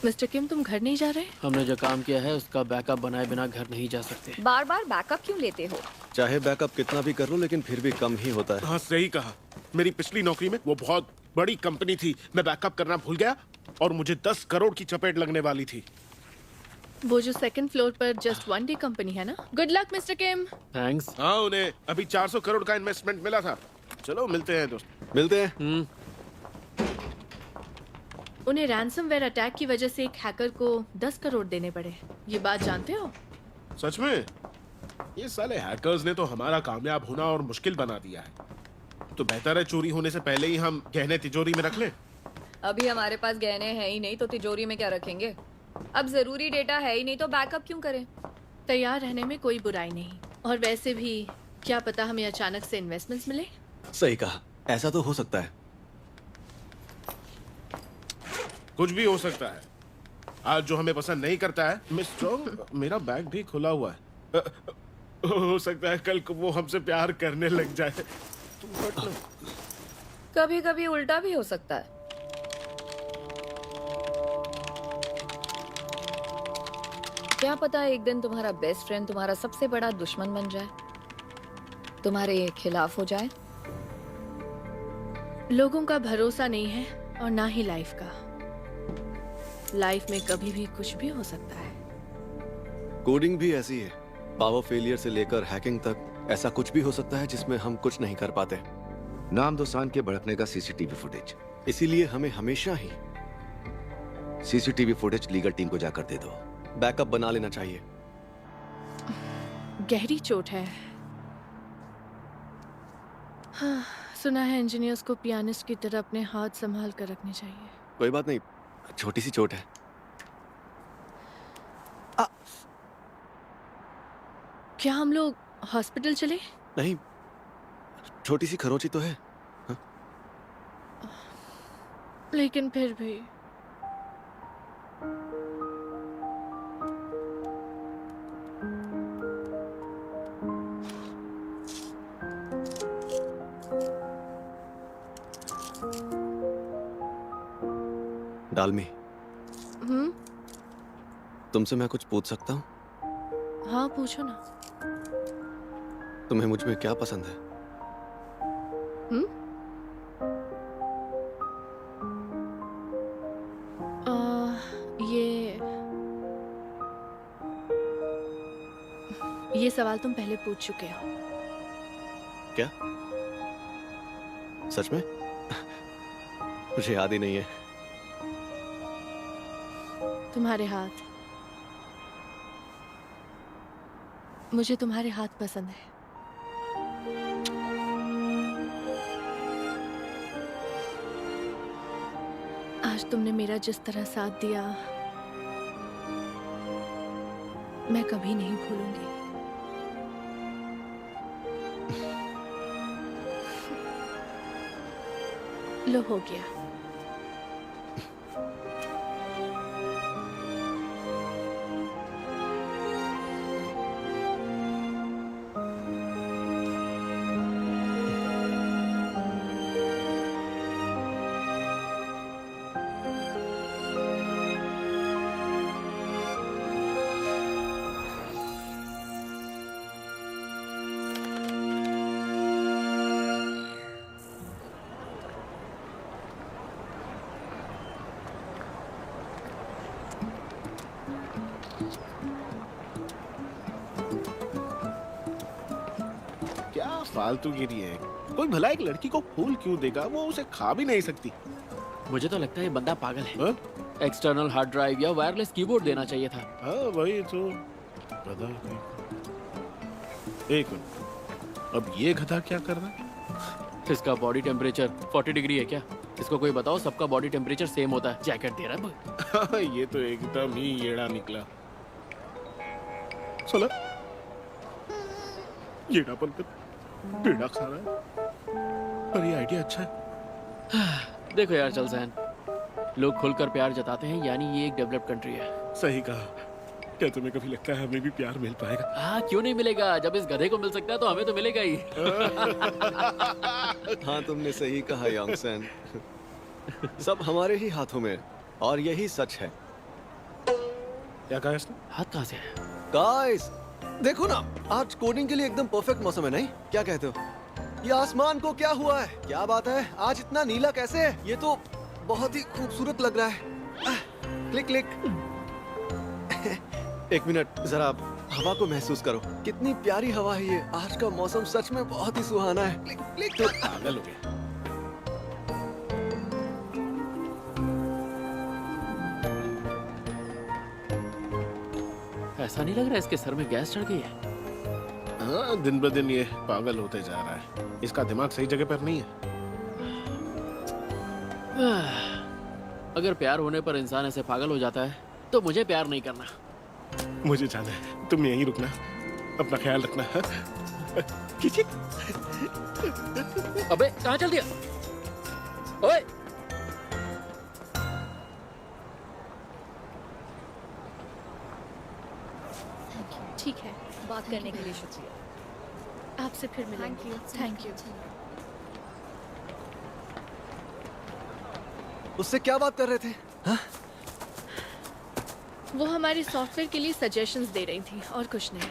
Mister किम, तुम घर नहीं जा रहे? हमने जो काम किया है उसका बैकअप बनाए बिना घर नहीं जा सकते। बार बार बैकअप क्यों लेते हो? चाहे बैकअप कितना भी कर लो लेकिन फिर भी कम ही होता है। हाँ सही कहा। मेरी पिछली नौकरी में वो बहुत बड़ी कंपनी थी, मैं बैकअप करना भूल गया और मुझे 10 करोड़ की चपेट लगने वाली थी। वो जो सेकंड फ्लोर पर जस्ट वन डे कंपनी है ना। गुड लक मिस्टर किम। थैंक्स। हाँ, उन्हें अभी 400 करोड़ का इन्वेस्टमेंट मिला था। चलो मिलते हैं दोस्त। मिलते हैं। उन्हें रैंसमवेयर अटैक की वजह से एक हैकर को 10 करोड़ देने पड़े। ये बात जानते हो? सच में? ये साले हैकर्स ने तो हमारा कामयाब होना और मुश्किल बना दिया है। तो बेहतर है चोरी होने से पहले ही हम गहने तिजोरी में रख लें। अभी हमारे पास गहने हैं ही नहीं तो तिजोरी में क्या रखेंगे? अब जरूरी डेटा है ही नहीं तो बैकअप क्यों करें? तैयार रहने में कोई बुराई नहीं। और वैसे भी क्या पता हमें अचानक से इन्वेस्टमेंट्स मिले। सही कहा, ऐसा तो हो सकता है। कुछ भी हो सकता है। आज जो हमें पसंद नहीं करता है मिस्टर, मेरा बैग भी खुला हुआ है। हो सकता है कल को वो हमसे प्यार करने लग जाए। तुम हट लो। कभी कभी उल्टा भी हो सकता है। क्या पता एक दिन तुम्हारा बेस्ट फ्रेंड तुम्हारा सबसे बड़ा दुश्मन बन जाए, तुम्हारे खिलाफ हो जाए। लोगों का भरोसा नहीं है और ना ही लाइफ का। लाइफ में कभी भी कुछ भी हो सकता है। कोडिंग भी ऐसी है। पावर फेलियर से लेकर हैकिंग तक ऐसा कुछ भी हो सकता है जिसमें हम कुछ नहीं कर पाते। नाम दोसान के भड़कने का सीसीटीवी फुटेज। इसीलिए हमें हमेशा ही सीसीटीवी फुटेज लीगल टीम को जाकर दे दो। बैकअप बना लेना चाहिए। गहरी चोट है। हाँ, सुना है इंजीनियर्स को पियानिस्ट की तरह अपने हाथ संभाल कर रखने चाहिए। कोई बात नहीं, छोटी सी चोट है। क्या हम लोग हॉस्पिटल चले? नहीं, छोटी सी खरोंची तो है। लेकिन फिर भी डालमी, तुमसे मैं कुछ पूछ सकता हूँ? हाँ पूछो ना। तुम्हें मुझ में क्या पसंद है? ये सवाल तुम पहले पूछ चुके हो। क्या? सच में? मुझे याद ही नहीं है। तुम्हारे हाथ। मुझे तुम्हारे हाथ पसंद है। आज तुमने मेरा जिस तरह साथ दिया मैं कभी नहीं भूलूंगी। लो हो गया। फालतूगिरी है। कोई भला एक लड़की को फूल क्यों देगा? वो उसे खा भी नहीं सकती। मुझे तो लगता है ये बंदा पागल है। हाँ? एक्सटर्नल हार्ड ड्राइव या वायरलेस कीबोर्ड देना चाहिए था। हाँ वही तो। गधा। एक मिनट, अब ये गधा क्या कर रहा है? इसका बॉडी टेम्परेचर 40 डिग्री है क्या? इसको कोई बताओ, सबका बॉडी टेम्परेचर सेम होता है। जैकेट दे रहा है। हाँ, ये तो एकदम ही येड़ा निकला। चलो येड़ा बनकर टेढ़ा खा रहा है। पर ये आइडिया अच्छा है। देखो यार चलसैन, लोग खुलकर प्यार जताते हैं, यानी ये एक डेवलप्ड कंट्री है। सही कहा। क्या तुम्हें कभी लगता है हमें भी प्यार मिल पाएगा? हाँ क्यों नहीं मिलेगा? जब इस गधे को मिल सकता है तो हमें तो मिलेगा ही। हाँ तुमने सही कहा यांगसेन। सब हमारे ही हाथों में और यही सच है। क्या कहा इसने? हाथ कहाँ से आया? गाइस देखो ना, आज कोडिंग के लिए एकदम परफेक्ट मौसम है, नहीं? क्या कहते हो? ये आसमान को क्या हुआ है? क्या बात है, आज इतना नीला कैसे है? ये तो बहुत ही खूबसूरत लग रहा है। Click click. एक मिनट, जरा हवा को महसूस करो, कितनी प्यारी हवा है ये। आज का मौसम सच में बहुत ही सुहाना है। Click click. पागल हो गया। ऐसा नहीं लग रहा इसके सर में गैस चढ़ गई है? हाँ, दिन ब दिन ये पागल होते जा रहा है। इसका दिमाग सही जगह पर नहीं है। अगर प्यार होने पर इंसान ऐसे पागल हो जाता है तो मुझे प्यार नहीं करना। मुझे जाना है, तुम यहीं रुकना, अपना ख्याल रखना। खिचिक। अबे कहाँ चल दिया? ओए ठीक है, बात करने के लिए शुक्रिया। आपसे फिर मिलेंगे। Thank you. उससे क्या बात कर रहे थे? हाँ? वो हमारे सॉफ्टवेयर के लिए सजेशंस दे रही थी और कुछ नहीं,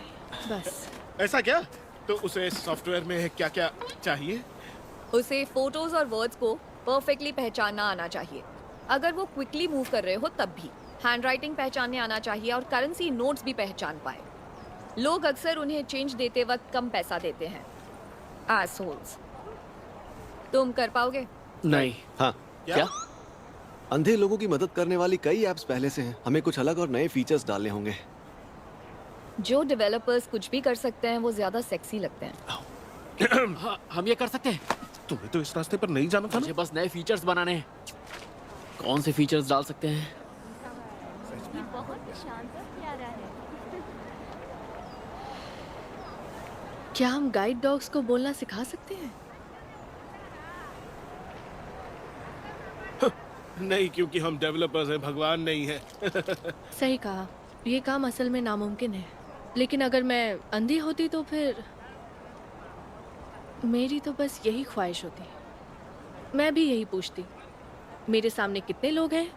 बस। ऐसा क्या? तो उसे सॉफ्टवेयर में क्या क्या चाहिए? उसे फोटोज और वर्ड्स को परफेक्टली पहचानना आना चाहिए। अगर वो क्विकली मूव कर रहे हो तब भी हैंडराइटिंग पहचानने आना चाहिए और करेंसी नोट्स भी पहचान पाए। लोग अक्सर उन्हें चेंज देते वक्त कम पैसा देते हैं। एसहोल्स। तुम कर पाओगे? नहीं। हाँ, क्या? अंधे लोगों की मदद करने वाली कई ऐप्स पहले से हैं। हमें कुछ अलग और नए फीचर्स डालने होंगे। जो डेवलपर्स कुछ भी कर सकते हैं वो ज्यादा सेक्सी लगते हैं। हाँ, हम ये कर सकते हैं। तुम्हें तो इस रास्ते पर नहीं जाना था ना? मुझे बस नए फीचर्स बनाने हैं। कौन से फीचर्स डाल सकते हैं? क्या हम गाइड डॉग्स को बोलना सिखा सकते हैं? नहीं, क्योंकि हम डेवलपर्स हैं, भगवान नहीं है। सही कहा, ये काम असल में नामुमकिन है। लेकिन अगर मैं अंधी होती तो फिर मेरी तो बस यही ख्वाहिश होती। मैं भी यही पूछती, मेरे सामने कितने लोग हैं,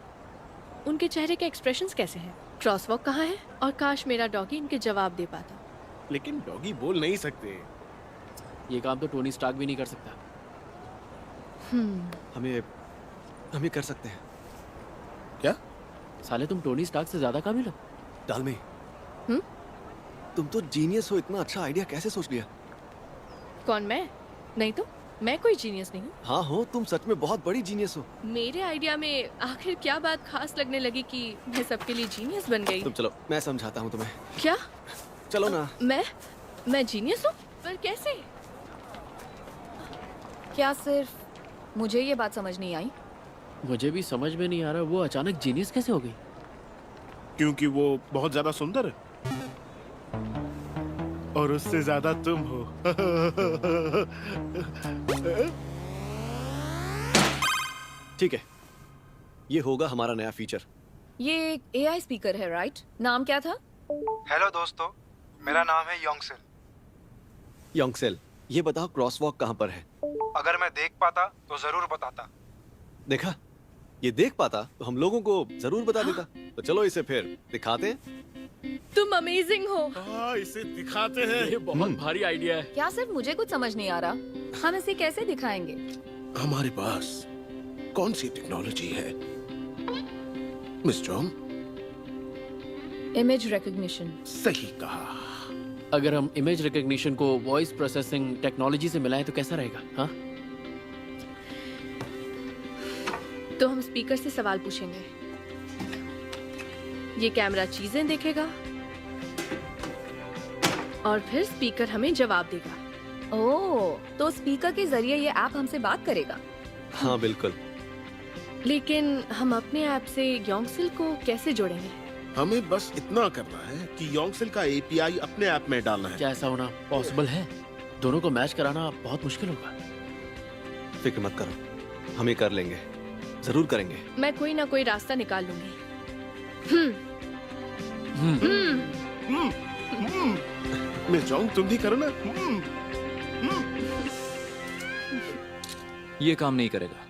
उनके चेहरे के एक्सप्रेशंस कैसे हैं, क्रॉसवॉक कहाँ है, और काश मेरा डॉगी इनके जवाब दे पाता। लेकिन डॉगी बोल नहीं सकते। ये काम तो टोनी स्टार्क भी नहीं कर सकता। हम ये कर सकते हैं। क्या? साले तुम टोनी स्टार्क से ज्यादा काबिल हो। डालमी, हम्म? तुम तो जीनियस हो। इतना अच्छा आइडिया कैसे सोच लिया? कौन, मैं? नहीं तो मैं कोई जीनियस नहीं हूँ। हाँ हो, तुम सच में बहुत बड़ी जीनियस हो। मेरे आइडिया में आखिर क्या बात खास लगने लगी कि मैं सबके लिए जीनियस बन गई? तुम चलो, मैं समझाता हूँ तुम्हें। क्या? चलो ना। मैं जीनियस हूँ? पर कैसे? क्या सिर्फ मुझे ये बात समझ नहीं आई? मुझे भी समझ में नहीं आ रहा वो अचानक जीनियस कैसे हो गई। क्योंकि वो बहुत ज्यादा सुंदर है और उससे ज्यादा तुम हो। ठीक है, ये होगा हमारा नया फीचर। ये एक एआई स्पीकर है, राइट? नाम क्या था? हेलो दोस्तों, मेरा नाम है योंगसेल। योंगसेल, ये बताओ क्रॉसवॉक कहाँ पर है? अगर मैं देख पाता तो जरूर बताता। देखा, ये देख पाता तो हम लोगों को जरूर बता देता। तो चलो इसे फिर दिखाते हैं। तुम अमेजिंग हो। हाँ, इसे दिखाते हैं। ये बहुत भारी आइडिया है। क्या सिर्फ मुझे कुछ समझ नहीं आ रहा? हम इसे कैसे दिखाएंगे? हमारे पास कौन सी टेक्नोलॉजी है मिस जॉन? Image recognition. सही कहा। अगर हम इमेज रिकग्निशन को वॉइस प्रोसेसिंग टेक्नोलॉजी से मिलाएं तो कैसा रहेगा? हाँ, तो हम स्पीकर से सवाल पूछेंगे, ये कैमरा चीजें देखेगा और फिर स्पीकर हमें जवाब देगा। ओह, तो स्पीकर के जरिए ये ऐप हमसे बात करेगा? हाँ बिल्कुल। लेकिन हम अपने ऐप से योंगसेल को कैसे जोड़ेंगे? हमें बस इतना करना है कि योंगसेल का एपीआई अपने ऐप में डालना है। क्या ऐसा होना पॉसिबल है? दोनों को मैच कराना बहुत मुश्किल होगा। फिक्र मत करो, हम ये कर लेंगे, जरूर करेंगे। मैं कोई ना कोई रास्ता निकाल लूंगी। मिस जॉन, तुम भी करो ना। ये काम नहीं करेगा।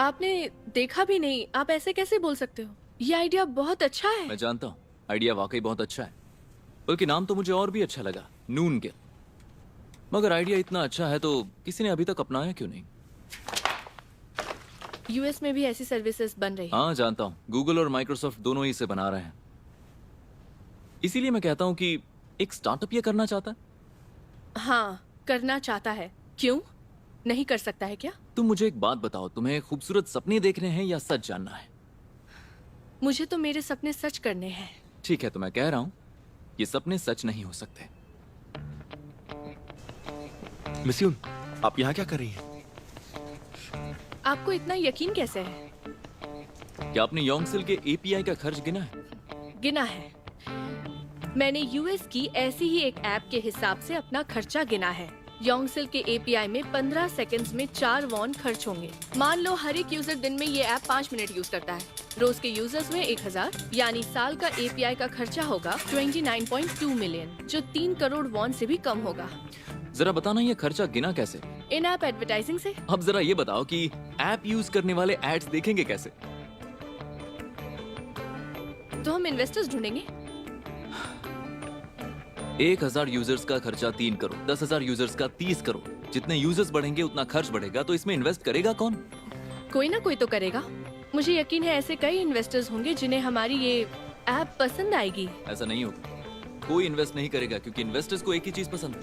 आपने देखा भी नहीं, आप ऐसे कैसे बोल सकते हो? ये आइडिया बहुत अच्छा है। मैं जानता हूँ, आइडिया वाकई बहुत अच्छा है, बल्कि नाम तो मुझे और भी अच्छा लगा, नून गिल। मगर आइडिया इतना अच्छा है तो किसी ने अभी तक अपनाया क्यों नहीं? यूएस में भी ऐसी सर्विसेज बन रही हैं। हाँ जानता हूँ, गूगल और माइक्रोसॉफ्ट दोनों ही इसे बना रहे हैं। इसीलिए मैं कहता हूँ कि एक स्टार्टअप ये करना चाहता है। हाँ, करना चाहता है। क्यों नहीं कर सकता है क्या? तुम मुझे एक बात बताओ, तुम्हें खूबसूरत सपने देखने हैं या सच जानना है? मुझे तो मेरे सपने सच करने हैं। ठीक है, तो मैं कह रहा हूँ ये सपने सच नहीं हो सकते। मिस यून, आप यहाँ क्या कर रही हैं? आपको इतना यकीन कैसे है? क्या आपने योंगसिल के एपीआई का खर्च गिना है? गिना है। मैंने यूएस की ऐसी ही एक ऐप के हिसाब से अपना खर्चा गिना है। योंगसिल के एपीआई में 15 सेकंड्स में 4 वॉन खर्च होंगे। मान लो हर एक यूजर दिन में ये ऐप 5 मिनट यूज करता है। रोज के यूजर्स में 1000, यानी साल का एपीआई का खर्चा होगा 29.2 मिलियन, जो 3 करोड़ वॉन से भी कम होगा। जरा बताना ये खर्चा गिना कैसे? इन ऐप एडवर्टाइजिंग से। अब जरा ये बताओ कि ऐप यूज करने वाले एड्स देखेंगे कैसे? तो हम इन्वेस्टर्स ढूंढेंगे। 1000 यूजर्स का खर्चा 3 करोड़, 10,000 यूजर्स का 30 करोड़। जितने यूजर्स बढ़ेंगे उतना खर्च बढ़ेगा, तो इसमें इन्वेस्ट करेगा कौन? कोई ना कोई तो करेगा। मुझे यकीन है ऐसे कई इन्वेस्टर्स होंगे जिन्हें हमारी ये ऐप पसंद आएगी। ऐसा नहीं होगा, कोई इन्वेस्ट नहीं करेगा क्योंकि इन्वेस्टर्स को एक ही चीज पसंद है,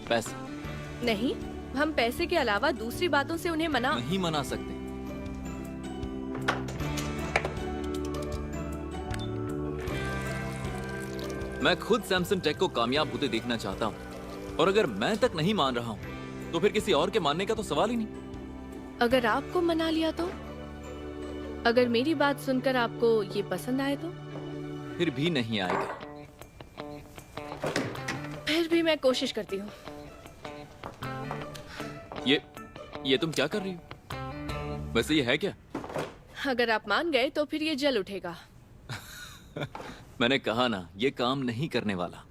पैसे। नहीं, हम पैसे के अलावा दूसरी बातों से उन्हें मना नहीं मना सकते। मैं खुद सैमसंग टेक को कामयाब होते देखना चाहता हूँ, और अगर मैं तक नहीं मान रहा हूँ तो फिर किसी और के मानने का तो सवाल ही नहीं। अगर आपको मना लिया तो? अगर मेरी बात सुनकर आपको ये पसंद आए तो? फिर भी नहीं आएगा। फिर भी मैं कोशिश करती हूँ। ये तुम क्या कर रही हो? वैसे ये है क्या? अगर आप मान गए तो फिर ये जल उठेगा। मैंने कहा ना, ये काम नहीं करने वाला।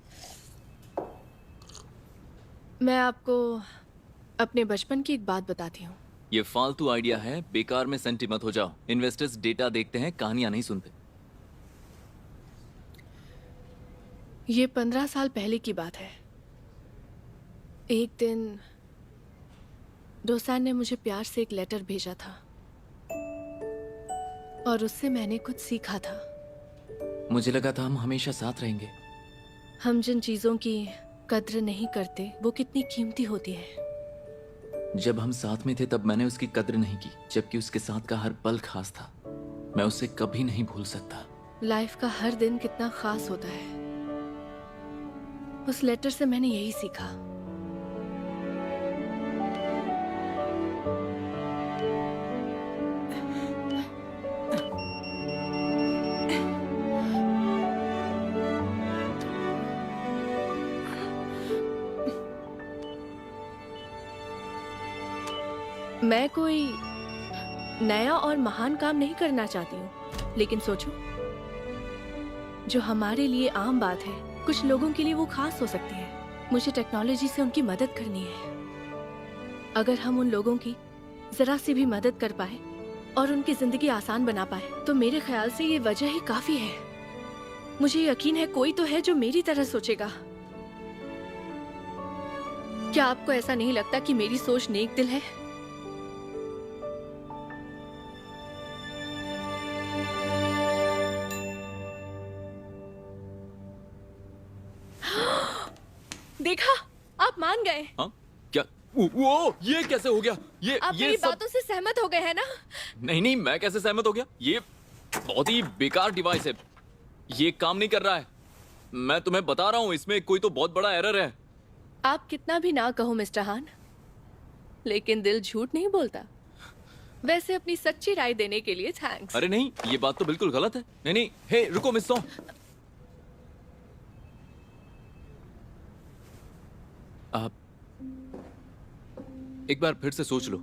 मैं आपको अपने बचपन की एक बात बताती हूँ। ये फालतू आइडिया है, बेकार में सेंटी मत हो जाओ। इन्वेस्टर्स डेटा देखते हैं, कहानियां नहीं सुनते। ये 15 साल पहले की बात है। एक दिन डोसान ने मुझे प्यार से एक लेटर भेजा था और उससे मैंने कुछ सीखा था। मुझे लगा था हम हमेशा साथ रहेंगे। हम जिन चीजों की कद्र नहीं करते वो कितनी कीमती होती है। जब हम साथ में थे तब मैंने उसकी कद्र नहीं की, जबकि उसके साथ का हर पल खास था। मैं उसे कभी नहीं भूल सकता। लाइफ का हर दिन कितना खास होता है। उस लेटर से मैंने यही सीखा। मैं कोई नया और महान काम नहीं करना चाहती हूँ, लेकिन सोचो, जो हमारे लिए आम बात है कुछ लोगों के लिए वो खास हो सकती है। मुझे टेक्नोलॉजी से उनकी मदद करनी है। अगर हम उन लोगों की जरा सी भी मदद कर पाए और उनकी जिंदगी आसान बना पाए तो मेरे ख्याल से ये वजह ही काफी है। मुझे यकीन है कोई तो है जो मेरी तरह सोचेगा। क्या आपको ऐसा नहीं लगता कि मेरी सोच नेक दिल है? देखा, आप मान गए। हाँ क्या? वो ये कैसे हो गया? आप ये मेरी सब... बातों से सहमत हो गए हैं ना? नहीं, मैं कैसे सहमत हो गया? ये बहुत ही बेकार डिवाइस है, ये काम नहीं कर रहा है। मैं तुम्हें बता रहा हूँ, इसमें कोई तो बहुत बड़ा एरर है। आप कितना भी ना कहो मिस्टर हान, लेकिन दिल झूठ नहीं बोलता। वैसे अपनी सच्ची राय देने के लिए थैंक्स। अरे नहीं, ये बात तो बिल्कुल गलत है। नहीं, हे रुको मिस सॉन्ग। आप एक बार फिर से सोच लो।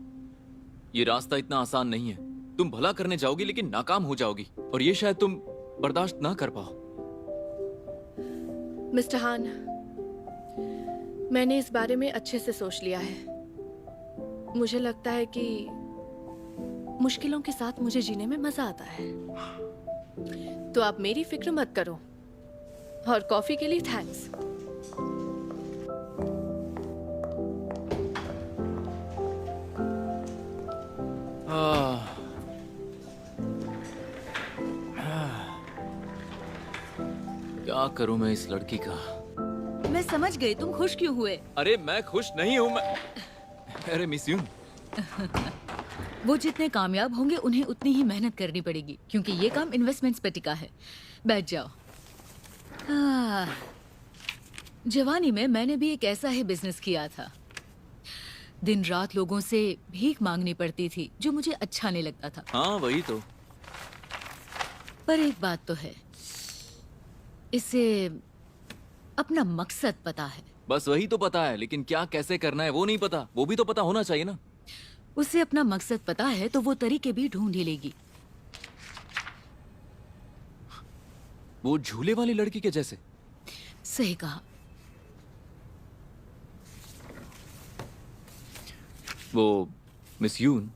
ये रास्ता इतना आसान नहीं है। तुम भला करने जाओगी लेकिन नाकाम हो जाओगी, और ये शायद तुम बर्दाश्त ना कर पाओ। मिस्टर हान, मैंने इस बारे में अच्छे से सोच लिया है। मुझे लगता है कि मुश्किलों के साथ मुझे जीने में मजा आता है। तो आप मेरी फिक्र मत करो। और कॉफी के लिए थैंक्स। क्या करूं मैं इस लड़की का? मैं समझ गई तुम खुश क्यों हुए। अरे मैं खुश नहीं हूं। मैं अरे मिस यून, वो जितने कामयाब होंगे उन्हें उतनी ही मेहनत करनी पड़ेगी, क्योंकि ये काम इन्वेस्टमेंट्स पे टिका है। बैठ जाओ। जवानी में मैंने भी एक ऐसा ही बिजनेस किया था। दिन रात लोगों से भीख मांगनी पड़ती थी, जो मुझे अच्छा नहीं लगता था। हाँ वही तो। पर एक बात तो है, इसे अपना मकसद पता है। बस वही तो पता है, लेकिन क्या कैसे करना है वो नहीं पता। वो भी तो पता होना चाहिए ना। उसे अपना मकसद पता है तो वो तरीके भी ढूंढ ही लेगी। वो झूले वाली लड़की के जैसे। सही कहा। वो मिस यून,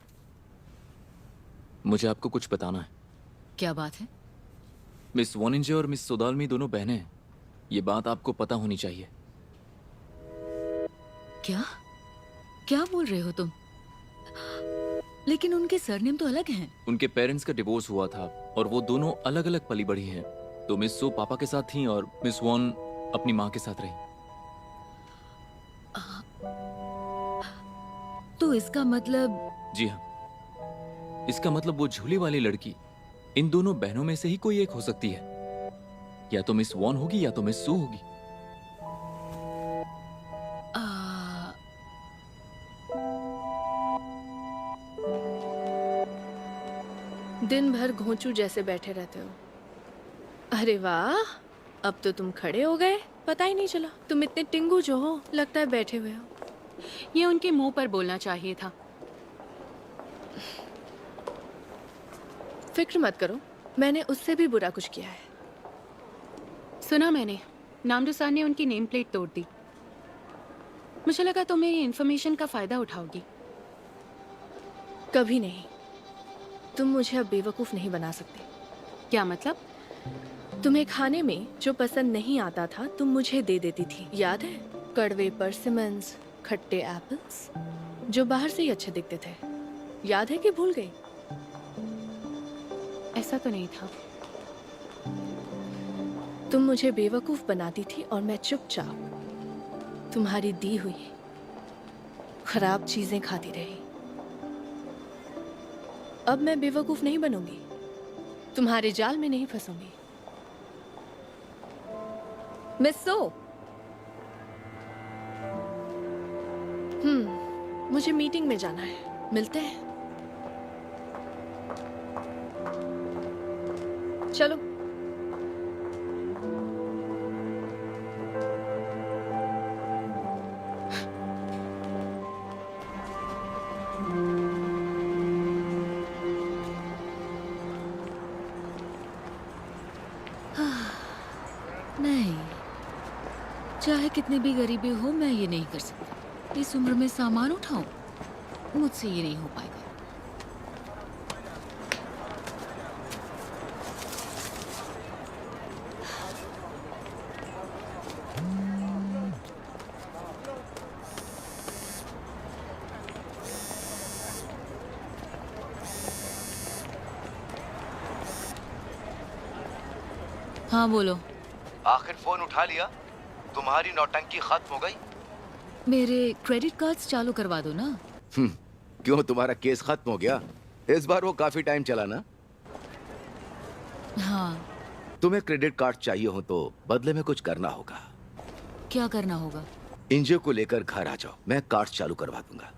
मुझे आपको कुछ बताना है। क्या बात है? मिस वॉनिंजे और मिस सोदालमी दोनों बहनें हैं। ये बात आपको पता होनी चाहिए। क्या क्या बोल रहे हो तुम? लेकिन उनके सरनेम तो अलग हैं। उनके पेरेंट्स का डिवोर्स हुआ था और वो दोनों अलग अलग पली बढ़ी हैं। तो मिस सो पापा के साथ थी और मिस वॉन अपनी माँ के साथ रही। तो इसका मतलब? जी हाँ, इसका मतलब वो झूले वाली लड़की इन दोनों बहनों में से ही कोई एक हो सकती है। या तो मिस वॉन होगी या तो मिस सो होगी। दिन भर घोंचू जैसे बैठे रहते हो। अरे वाह, अब तो तुम खड़े हो गए, पता ही नहीं चला। तुम इतने टिंगू जो हो, लगता है बैठे हुए हो। ये उनके मुंह पर बोलना चाहिए था। फिक्र मत करो, मैंने उससे भी बुरा कुछ किया है। सुना मैंने, नामडू सर ने उनकी नेम प्लेट तोड़ दी। मुझे लगा तुम मेरी इन्फॉर्मेशन का फायदा उठाओगी। कभी नहीं। तुम मुझे अब बेवकूफ नहीं बना सकते। क्या मतलब? तुम्हें खाने में जो पसंद नहीं आता था तुम मुझे दे देती थी, याद है? कड़वे परसिमन्स, खट्टे एप्पल्स, जो बाहर से ही अच्छे दिखते थे। याद है कि भूल गई? ऐसा तो नहीं था। तुम मुझे बेवकूफ बनाती थी और मैं चुपचाप तुम्हारी दी हुई खराब चीजें खाती रही। अब मैं बेवकूफ नहीं बनूंगी, तुम्हारे जाल में नहीं फंसूंगी। मिस सो, मुझे मीटिंग में जाना है, मिलते हैं। चलो। नहीं, चाहे कितनी भी गरीबी हो, मैं ये नहीं कर सकती। इस उम्र में सामान उठाऊं, मुझसे ये नहीं हो पाएगा। हाँ बोलो। आखिर फोन उठा लिया? तुम्हारी नौटंकी खत्म हो गई? मेरे क्रेडिट कार्ड्स चालू करवा दो ना। क्यों, तुम्हारा केस खत्म हो गया? इस बार वो काफी टाइम चला ना? हाँ। तुम्हें क्रेडिट कार्ड चाहिए हो तो बदले में कुछ करना होगा। क्या करना होगा? इंजो को लेकर घर आ जाओ, मैं कार्ड चालू करवा दूंगा।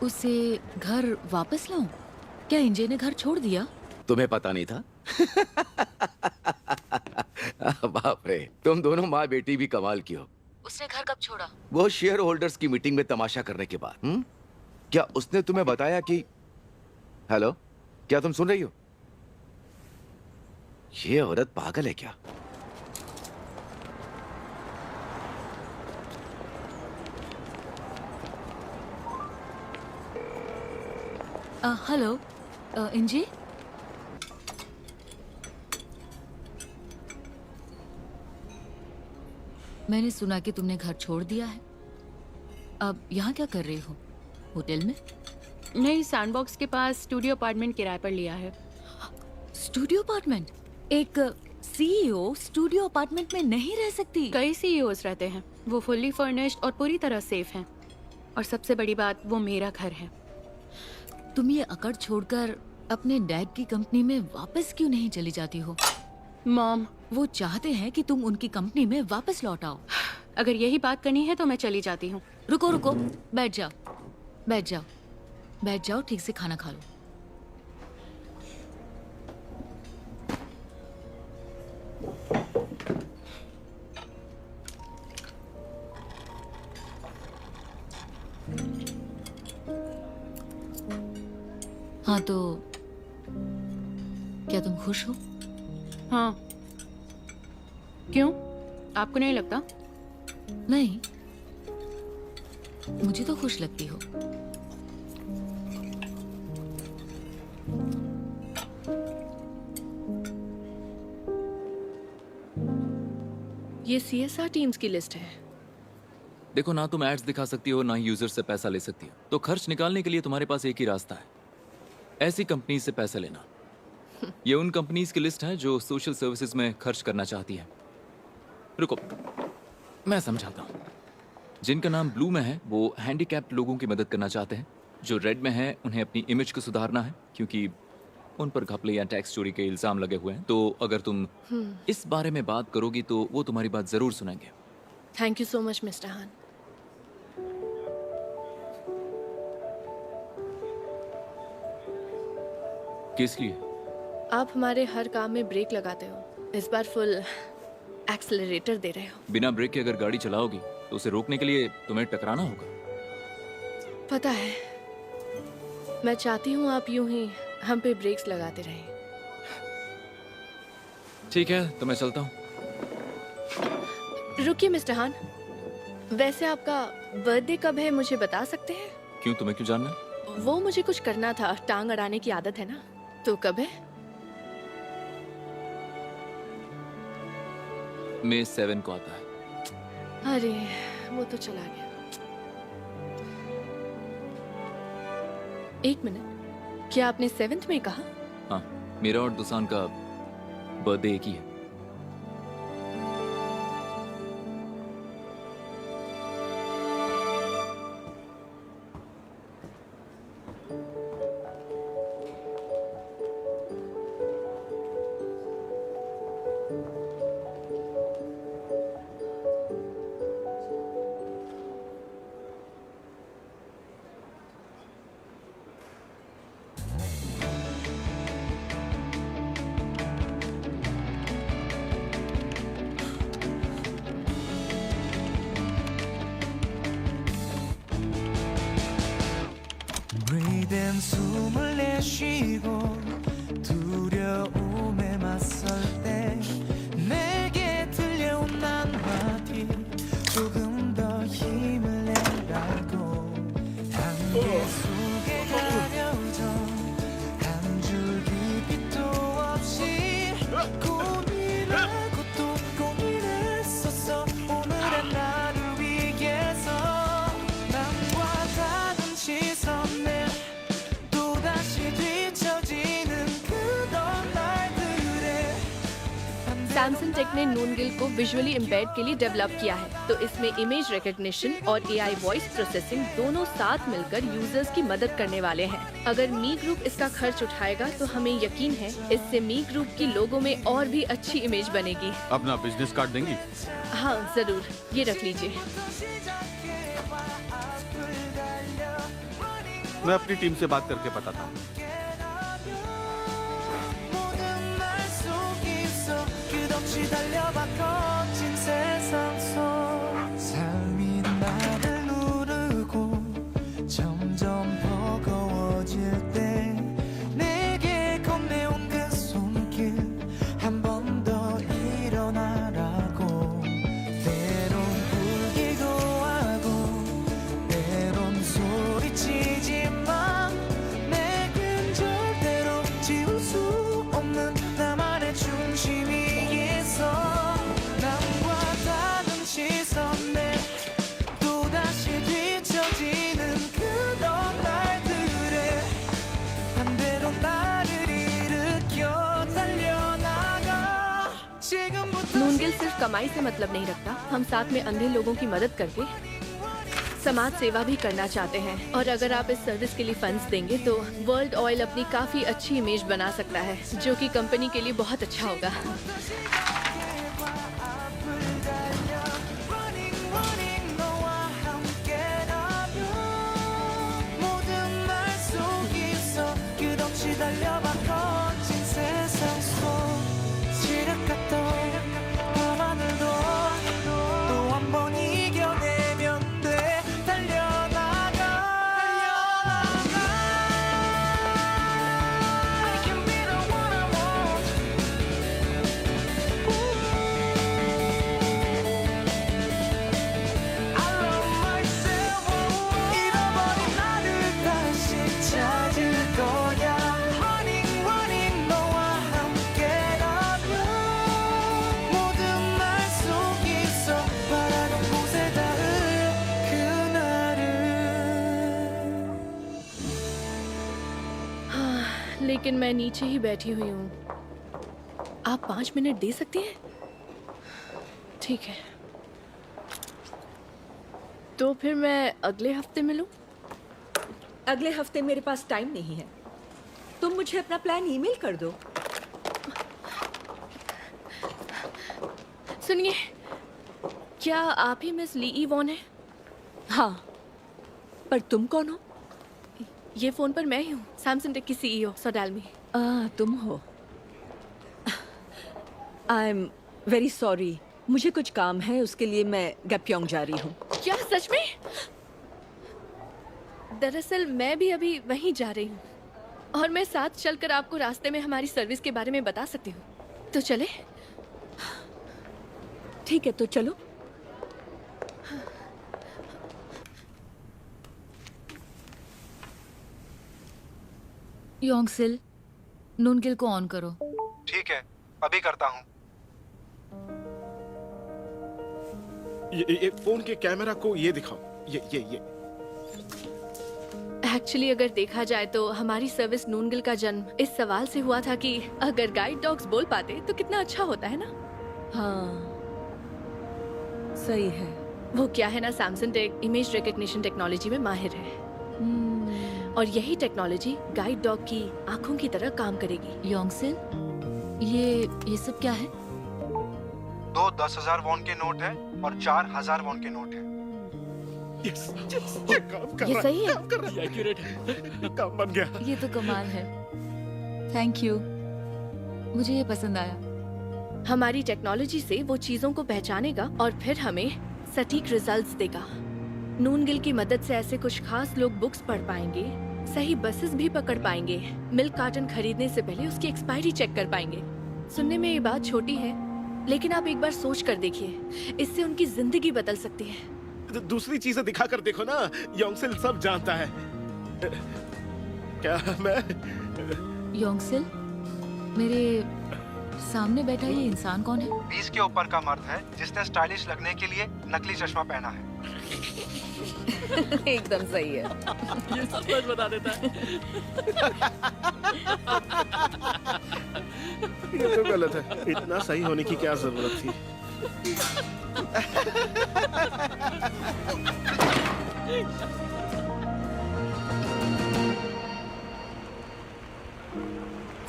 उसे घर वापस लाऊं? क्या इंजे ने घर छोड़ दिया? तुम्हें पता नहीं था? बाप रे, तुम दोनों माँ बेटी भी कमाल की हो। उसने घर कब छोड़ा? वो शेयर होल्डर्स की मीटिंग में तमाशा करने के बाद। क्या उसने तुम्हें बताया कि... हेलो, क्या तुम सुन रही हो? ये औरत पागल है क्या? हेलो, इंजे? मैंने सुना कि तुमने घर छोड़ दिया है। अब यहाँ क्या कर रही हो? होटल में? नहीं, सैंडबॉक्स के पास स्टूडियो अपार्टमेंट किराए पर लिया है। Studio apartment? एक सीईओ स्टूडियो अपार्टमेंट में नहीं रह सकती। कई सीईओज रहते हैं, वो फुल्ली फर्निश्ड और पूरी तरह सेफ हैं। और सबसे बड़ी बात, वो मेरा घर है। तुम ये अकड़ छोड़कर अपने डैड की कंपनी में वापस क्यों नहीं चली जाती हो? मॉम, वो चाहते हैं कि तुम उनकी कंपनी में वापस लौट आओ। अगर यही बात करनी है तो मैं चली जाती हूँ। रुको रुको, बैठ जाओ, बैठ जाओ, बैठ जाओ, ठीक से खाना खा लो। हाँ तो क्या तुम खुश हो? हाँ। क्यों? आपको नहीं लगता? नहीं, मुझे तो खुश लगती हो। ये CSR टीम्स की लिस्ट है। देखो, ना तुम एड्स दिखा सकती हो, ना ही यूजर से पैसा ले सकती हो। तो खर्च निकालने के लिए तुम्हारे पास एक ही रास्ता है, ऐसी कंपनी से पैसा लेना। ये उन कंपनीज की लिस्ट है जो सोशल सर्विसेज में खर्च करना चाहती है। रुको, मैं समझाता हूँ। जिनका नाम ब्लू में है वो हैंडीकैप्ड लोगों की मदद करना चाहते हैं। जो रेड में है उन्हें अपनी इमेज को सुधारना है, क्योंकि उन पर घपले या टैक्स चोरी के इल्जाम लगे हुए हैं। तो अगर तुम इस बारे में बात करोगी तो वो तुम्हारी बात जरूर सुनेंगे। Thank you so much mister हान। किस लिए? आप हमारे हर काम में ब्रेक लगाते हो, इस बार फुल एक्सेलरेटर दे रहे हो। बिना ब्रेक के अगर गाड़ी चलाओगी तो उसे रोकने के लिए तुम्हें टकराना होगा। पता है, मैं चाहती हूँ आप यूं ही हम पे ब्रेक्स लगाते रहें। ठीक है, तो मैं चलता हूँ। रुकिए मिस्टर हान, वैसे आपका बर्थडे कब है मुझे बता सकते हैं? क्यों, तुम्हें क्यों जानना है? वो मुझे कुछ करना था, टांग अड़ाने की आदत है ना। तो कब है? मई 7 को आता है। अरे वो तो चला गया। एक मिनट, क्या आपने 7th में कहा? हाँ, मेरा और दुसान का बर्थडे एक ही है। Breathing 숨을 내쉬고 두려움에 맞설 때 내게 들려온 한마디 조금 더 힘을 내라고 한계 속에 가려져 한 줄기 빛도 없이 고민하고 또 고민했었어 오늘의 나를 위해서 남과 다른 시선에 또다시 뒤처지는 그런 날들에 सैमसंग टेक ने नूनगिल को विजुअली इम्पेयर्ड के लिए डेवलप किया है। तो इसमें इमेज रिकग्निशन और AI वॉइस प्रोसेसिंग दोनों साथ मिलकर यूजर्स की मदद करने वाले हैं। अगर मी ग्रुप इसका खर्च उठाएगा तो हमें यकीन है इससे मी ग्रुप की लोगों में और भी अच्छी इमेज बनेगी। अपना बिजनेस कार्ड देंगी? हाँ जरूर, ये रख लीजिए। मैं अपनी टीम से बात करके बताता हूँ। 모든 날 속에서 끝없이 달려봐 거친 세상 속 삶이 나를 누르고 점점 버거워질 때 내게 건네온 그 손길 한 번 더 일어나라고 때론 울기도 하고 때론 소리치지만 내겐 절대로 지울 수 없는 나만의 중심 위에서 सिर्फ कमाई से मतलब नहीं रखता, हम साथ में अंधे लोगों की मदद करके समाज सेवा भी करना चाहते हैं। और अगर आप इस सर्विस के लिए फंड्स देंगे तो वर्ल्ड ऑयल अपनी काफी अच्छी इमेज बना सकता है, जो कि कंपनी के लिए बहुत अच्छा होगा। 모든 말 속에서 끝없이 달려봐 거친 세상 속 지륵같던 밤하늘도 또 한 번 이겨내면 돼. 달려나가 I can be the one I want. I love myself. 잃어버린 나를 다시 찾을 거야. Running, running, 너와 함께라면 모든 말 속에서 바라는 곳에 닿을 그날을. लेकिन मैं नीचे ही बैठी हुई हूँ। आप 5 मिनट दे सकती हैं? ठीक है, तो फिर मैं अगले हफ्ते मिलूं? अगले हफ्ते मेरे पास टाइम नहीं है। तुम मुझे अपना प्लान ईमेल कर दो। सुनिए, क्या आप ही मिस ली ईवॉन है? हाँ, पर तुम कौन हो? ये फोन पर मैं ही हूँ, सैमसंग टेक की सीईओ सोडालमी। तुम हो। आई एम वेरी सॉरी, मुझे कुछ काम है, उसके लिए मैं गप्योंग जा रही हूँ। क्या सच में? दरअसल मैं भी अभी वहीं जा रही हूँ और मैं साथ चलकर आपको रास्ते में हमारी सर्विस के बारे में बता सकती हूँ। तो चले? ठीक है, तो चलो। योंगसिल, नूनगिल को ऑन करो। ठीक है, अभी करता हूँ। ये फोन के कैमरा को ये दिखाओ। ये एक्चुअली अगर देखा जाए तो हमारी सर्विस नूनगिल का जन्म इस सवाल से हुआ था कि अगर गाइड डॉग्स बोल पाते तो कितना अच्छा होता है ना। हाँ, सही है। वो क्या है ना, Samsung tech image recognition technology में माहिर है और यही टेक्नोलॉजी गाइड डॉग की आंखों की तरह काम करेगी। योंगसिल, ये सब क्या है? 2 10,000 वॉन के नोट है और 4,000 वॉन के नोट है। यस, ये काम कर ये रहा सही है? काम कर रहा ये एक्यूरेट है। काम बन गया। ये तो कमाल है। थैंक यू, मुझे ये पसंद आया। हमारी टेक्नोलॉजी से वो चीजों को पहचानेगा और फिर हमें सटीक रिजल्ट्स देगा। नूनगिल की मदद से ऐसे कुछ खास लोग बुक्स पढ़ पाएंगे, सही बसेस भी पकड़ पाएंगे, मिल्क कार्टन खरीदने से पहले उसकी एक्सपायरी चेक कर पाएंगे। सुनने में ये बात छोटी है, लेकिन आप एक बार सोच कर देखिए, इससे उनकी जिंदगी बदल सकती है। दूसरी चीजें दिखा कर देखो ना, योंगसिल सब जानता है। क्या मैं योंगसिल, मेरे सामने बैठा ये इंसान कौन है? 20 के ऊपर का मर्द है जिसने स्टाइलिश लगने के लिए नकली चश्मा पहना है। एकदम सही है। ये सब सच बता देता है। ये तो गलत है। इतना सही होने की क्या जरूरत थी?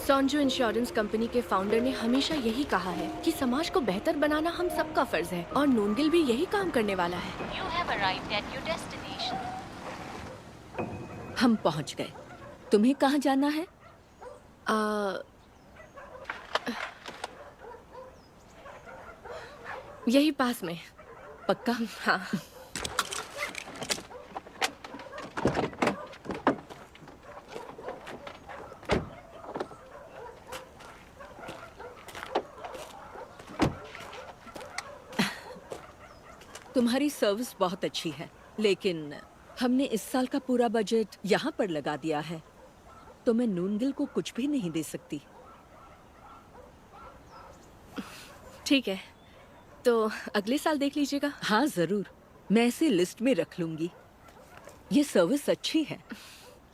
सॉन्जो इंश्योरेंस कंपनी के फाउंडर ने हमेशा यही कहा है कि समाज को बेहतर बनाना हम सबका फर्ज है और नूनगिल भी यही काम करने वाला है। हम पहुंच गए। तुम्हें कहाँ जाना है? यही पास में। पक्का? हाँ। तुम्हारी सर्विस बहुत अच्छी है, लेकिन हमने इस साल का पूरा बजट यहाँ पर लगा दिया है, तो मैं नूनगिल को कुछ भी नहीं दे सकती। ठीक है, तो अगले साल देख लीजिएगा। हाँ जरूर, मैं इसे लिस्ट में रख लूंगी। ये सर्विस अच्छी है।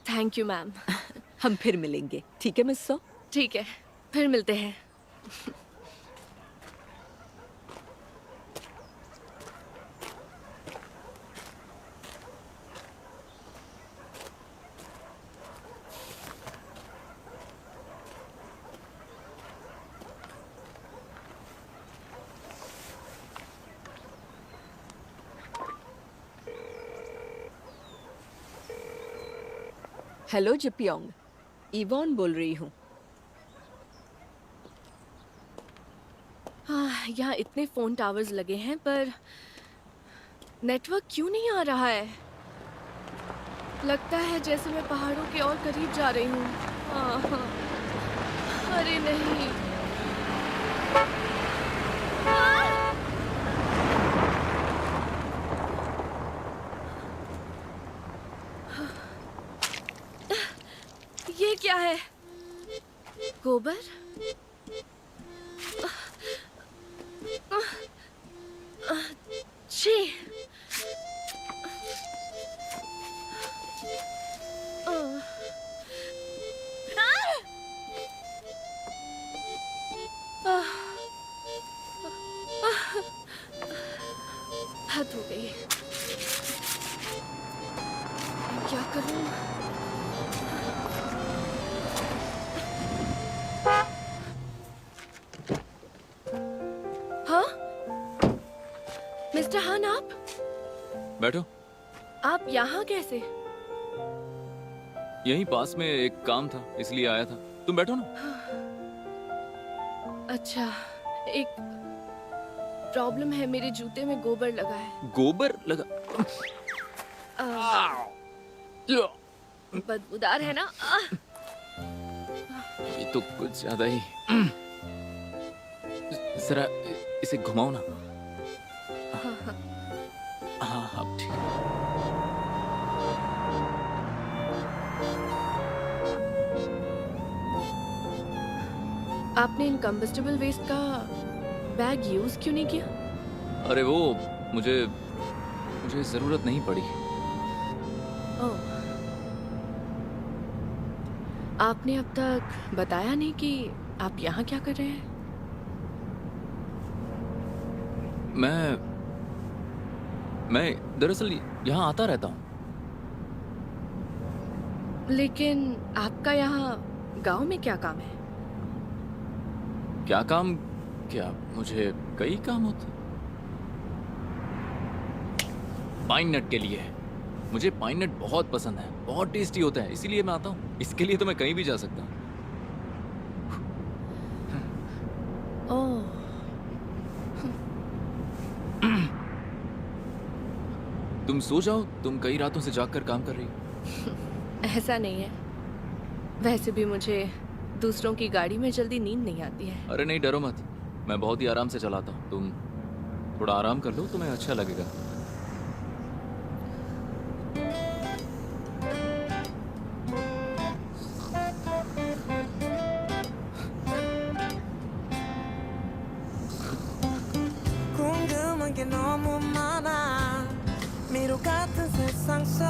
Thank you ma'am. हम फिर मिलेंगे, ठीक है मिस सो? ठीक है, फिर मिलते हैं। हेलो जिपियोंग, इवॉन बोल रही हूँ। यहाँ इतने फोन टावर्स लगे हैं पर नेटवर्क क्यों नहीं आ रहा है? लगता है जैसे मैं पहाड़ों के और करीब जा रही हूँ। अरे नहीं। ये क्या है? गोबर? छी। हद हो गई। क्या करूं? हाँ? मिस्टर हान, आप बैठो। यहाँ कैसे? यहीं पास में एक काम था इसलिए आया था। तुम बैठो ना। अच्छा, एक प्रॉब्लम है, मेरे जूते में गोबर लगा है। गोबर लगा? बदबूदार है ना? ये तो कुछ ज्यादा ही। जरा इसे घुमाओ ना। हाँ हाँ ठीक है। आपने इनकम्बस्टेबल वेस्ट का बैग यूज क्यों नहीं किया? अरे वो मुझे जरूरत नहीं पड़ी। ओह। आपने अब तक बताया नहीं कि आप यहाँ क्या कर रहे हैं? मैं दरअसल यहाँ आता रहता हूँ। लेकिन आपका यहाँ गांव में क्या काम है? क्या काम? क्या मुझे कई काम होते। पाइन नट के लिए है। मुझे पाइन नट बहुत पसंद है, बहुत टेस्टी होता है, इसीलिए मैं आता हूँ। इसके लिए तो मैं कहीं भी जा सकता हूँ। ओह। तुम सो जाओ, तुम कई रातों से जागकर काम कर रही हो। ऐसा नहीं है, वैसे भी मुझे दूसरों की गाड़ी में जल्दी नींद नहीं आती है। अरे नहीं, डरो मत, मैं बहुत ही आराम से चलाता हूँ। तुम थोड़ा आराम कर लो, तुम्हें अच्छा लगेगा। 궁금한 게 너무 많아 미로 같은 세상 속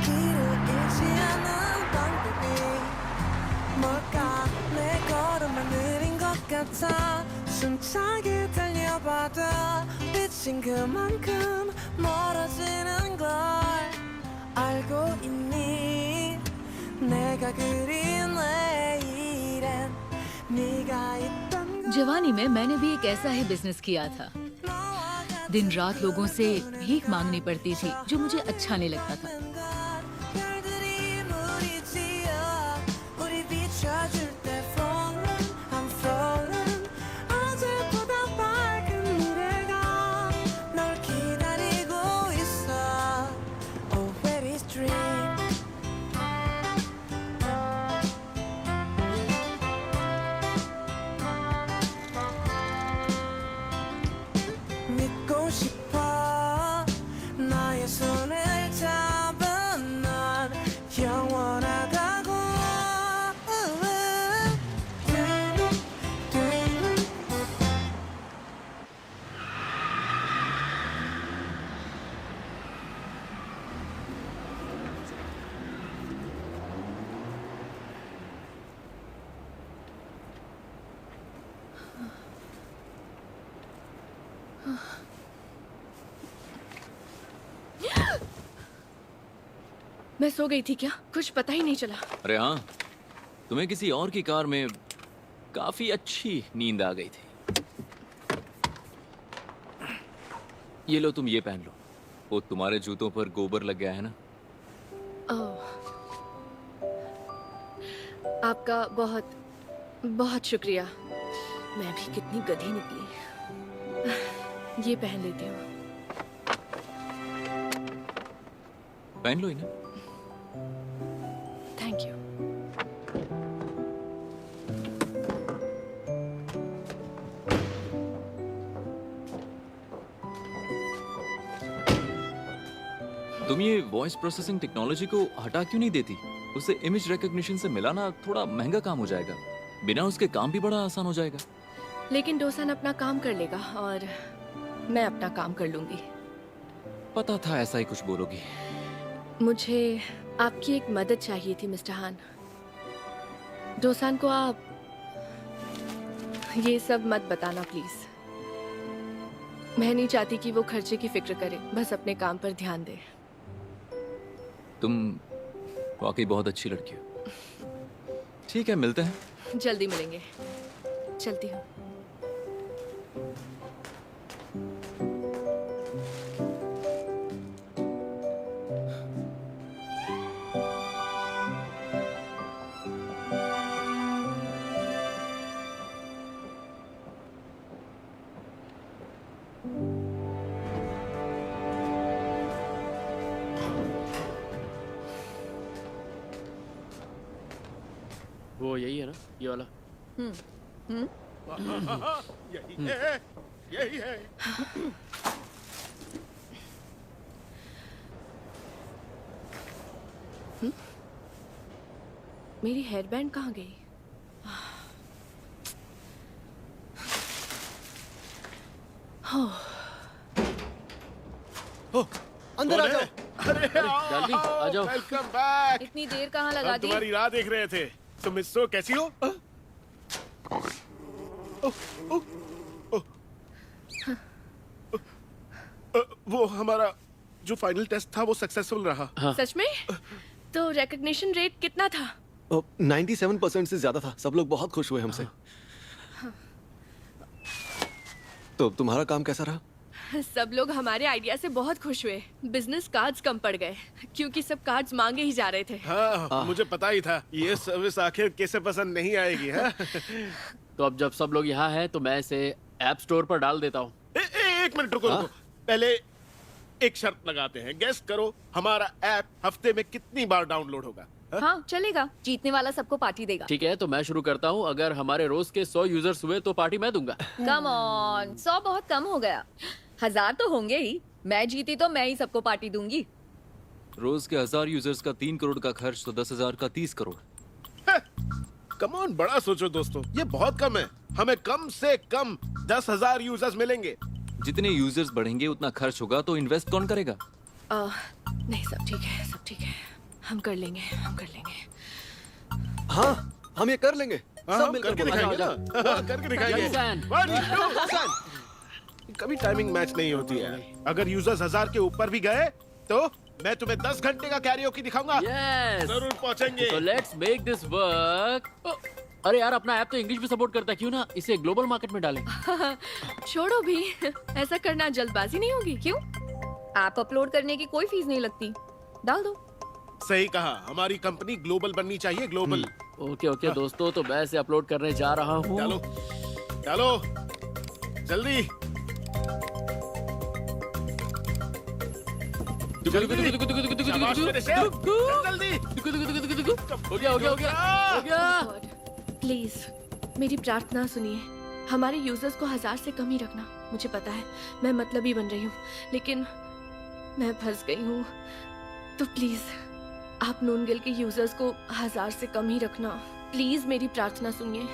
길을 잃지 않는 방법이 뭘까 내 걸음만 느린 것 같아 숨차게 달려봐도 빛은 그만큼 멀어지는 걸 알고 있니 내가 그린 내일엔 네가 있던 걸 जवानी में मैंने भी एक ऐसा ही बिजनेस किया था। दिन रात लोगों से भीख मांगनी पड़ती थी, जो मुझे अच्छा नहीं लगता था। 별들이 무리지어 우리 비춰줄 때 falling I'm falling 어제보다 밝은 미래가 널 기다리고 있어 Oh where is dream 믿고 싶어 나의 손을 잡은 넌 영원하다고 मैं सो गई थी क्या? कुछ पता ही नहीं चला। अरे हाँ, तुम्हें किसी और की कार में काफी अच्छी नींद आ गई थी। ये लो, तुम ये पहन लो। वो तुम्हारे जूतों पर गोबर लग गया है ना? ओह। आपका बहुत बहुत शुक्रिया। मैं भी कितनी गधी निकली। ये पहन लेती हूँ। पहन लो इन्हें। Thank you. तुम ये वॉइस प्रोसेसिंग टेक्नोलॉजी को हटा क्यों नहीं देती? उसे इमेज रिकॉग्निशन से मिलाना थोड़ा महंगा काम हो जाएगा। बिना उसके काम भी बड़ा आसान हो जाएगा। लेकिन डोसान अपना काम कर लेगा और मैं अपना काम कर लूंगी। पता था ऐसा ही कुछ बोलोगी। मुझे आपकी एक मदद चाहिए थी मिस्टर हान। डोसान को आप ये सब मत बताना प्लीज। मैं नहीं चाहती कि वो खर्चे की फिक्र करे, बस अपने काम पर ध्यान दे। तुम वाकई बहुत अच्छी लड़की हो। ठीक है, मिलते हैं। जल्दी मिलेंगे। चलती हूँ। वो यही है ना, ये वाला? यही है, यही है। मेरी हेयरबैंड कहाँ गई? अंदर आ जाओ। अरे जल्दी आ जाओ। Welcome back. इतनी देर कहाँ लगा हम दी? तुम्हारी राह देख रहे थे। तुम मिस्सो कैसी हो? वो हमारा जो फाइनल टेस्ट था वो सक्सेसफुल रहा। सच में? तो रिकॉग्निशन रेट कितना था? 97% से ज्यादा था। सब लोग बहुत खुश हुए हमसे। तो तुम्हारा काम कैसा रहा? सब लोग हमारे आइडिया से बहुत खुश हुए। बिजनेस कार्ड्स कम पड़ गए क्योंकि सब कार्ड्स मांगे ही जा रहे थे। हाँ, मुझे पता ही था ये सर्विस आखिर कैसे पसंद नहीं आएगी। हाँ? तो अब जब सब लोग यहाँ हैं तो मैं इसे ऐप स्टोर पर डाल देता हूँ। एक मिनट रुको, रुको। पहले एक शर्त लगाते हैं। गेस करो हमारा ऐप हफ्ते में कितनी बार डाउनलोड होगा? हाँ चलेगा। जीतने वाला सबको पार्टी देगा। ठीक है, तो मैं शुरू करता हूँ। अगर हमारे रोज के 100 यूजर्स हुए तो पार्टी मैं दूंगा। कम ऑन, 100 बहुत कम हो गया। 1000 तो होंगे ही। मैं जीती तो मैं ही सबको पार्टी दूंगी। रोज के 1000 यूजर्स का 3 करोड़ का खर्च, तो 10,000 का 30 करोड़। कम ऑन, बड़ा सोचो दोस्तों, ये बहुत कम है। हमें कम से कम 10,000 यूजर्स मिलेंगे। जितने यूजर्स बढ़ेंगे उतना खर्च होगा, तो इन्वेस्ट कौन करेगा? नहीं, सब ठीक है, सब ठीक है। हम कर लेंगे, हम कर लेंगे। हाँ, हम ये कर लेंगे। हाँ, सब हम मिलकर करके बोलो। दिखाएंगे ना। हाँ, करके दिखाएंगे। जैसन। 1, 2, कभी टाइमिंग मैच नहीं होती है। अगर यूजर्स 1000 के ऊपर भी गए तो मैं तुम्हें 10 घंटे का कैरियोकी दिखाऊंगा। यस, जरूर पहुंचेंगे। तो लेट्स मेक दिस वर्क। अरे यार, अपना ऐप तो इंग्लिश भी सपोर्ट करता है, क्यों ना इसे ग्लोबल मार्केट में डालें? छोड़ो भी। ऐसा करना जल्दबाजी नहीं होगी? क्यों? ऐप अपलोड करने की कोई फीस नहीं लगती। डाल दो। सही कहा, हमारी कंपनी ग्लोबल बननी चाहिए। ग्लोबल। ओके ओके दोस्तों, तो मैं इसे अपलोड करने जा रहा हूँ। डालो, डालो, जल्दी। शाबाश मेरे शेर, जल्दी। हो गया हो गया हो गया हो गया। प्लीज मेरी प्रार्थना सुनिए। हमारे यूजर्स को 1000 से कम ही रखना। मुझे पता है मैं मतलबी बन रही हूँ, लेकिन मैं फंस गई हूँ। तो प्लीज आप नूनगिल के यूजर्स को 1000 से कम ही रखना। प्लीज मेरी प्रार्थना सुनिए,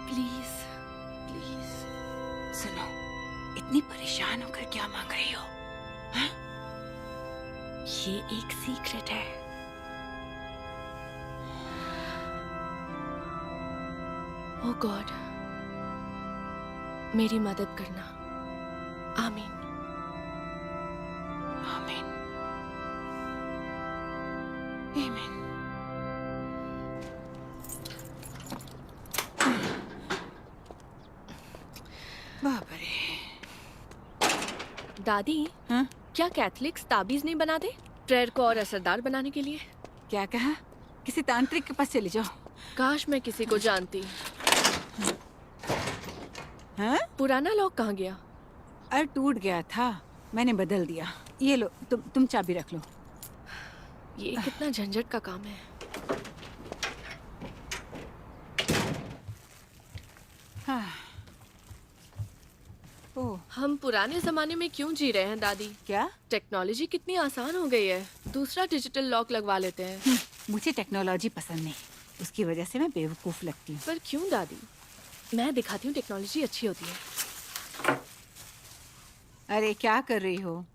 प्लीज प्लीज। सुनो, इतनी परेशान होकर क्या मांग रही हो? हाँ? ये एक सीक्रेट है। ओ गॉड, मेरी मदद करना। आमीन। आमीन। आमीन। बाप रे। दादी, हाँ? क्या कैथलिक्स ताबीज नहीं बनाते प्रेयर को और असरदार बनाने के लिए? क्या कहा? किसी तांत्रिक के पास चली जाओ। काश मैं किसी को जानती। हाँ? पुराना लॉक कहाँ गया? अरे टूट गया था, मैंने बदल दिया। ये लो, तुम चाबी रख लो। ये कितना झंझट का काम है। हाँ। ओह, हम पुराने जमाने में क्यों जी रहे हैं दादी? क्या? टेक्नोलॉजी कितनी आसान हो गई है, दूसरा डिजिटल लॉक लगवा लेते हैं। मुझे टेक्नोलॉजी पसंद नहीं, उसकी वजह से मैं बेवकूफ लगती हूँ। पर क्यों दादी? मैं दिखाती हूँ टेक्नोलॉजी अच्छी होती है। अरे क्या कर रही हो?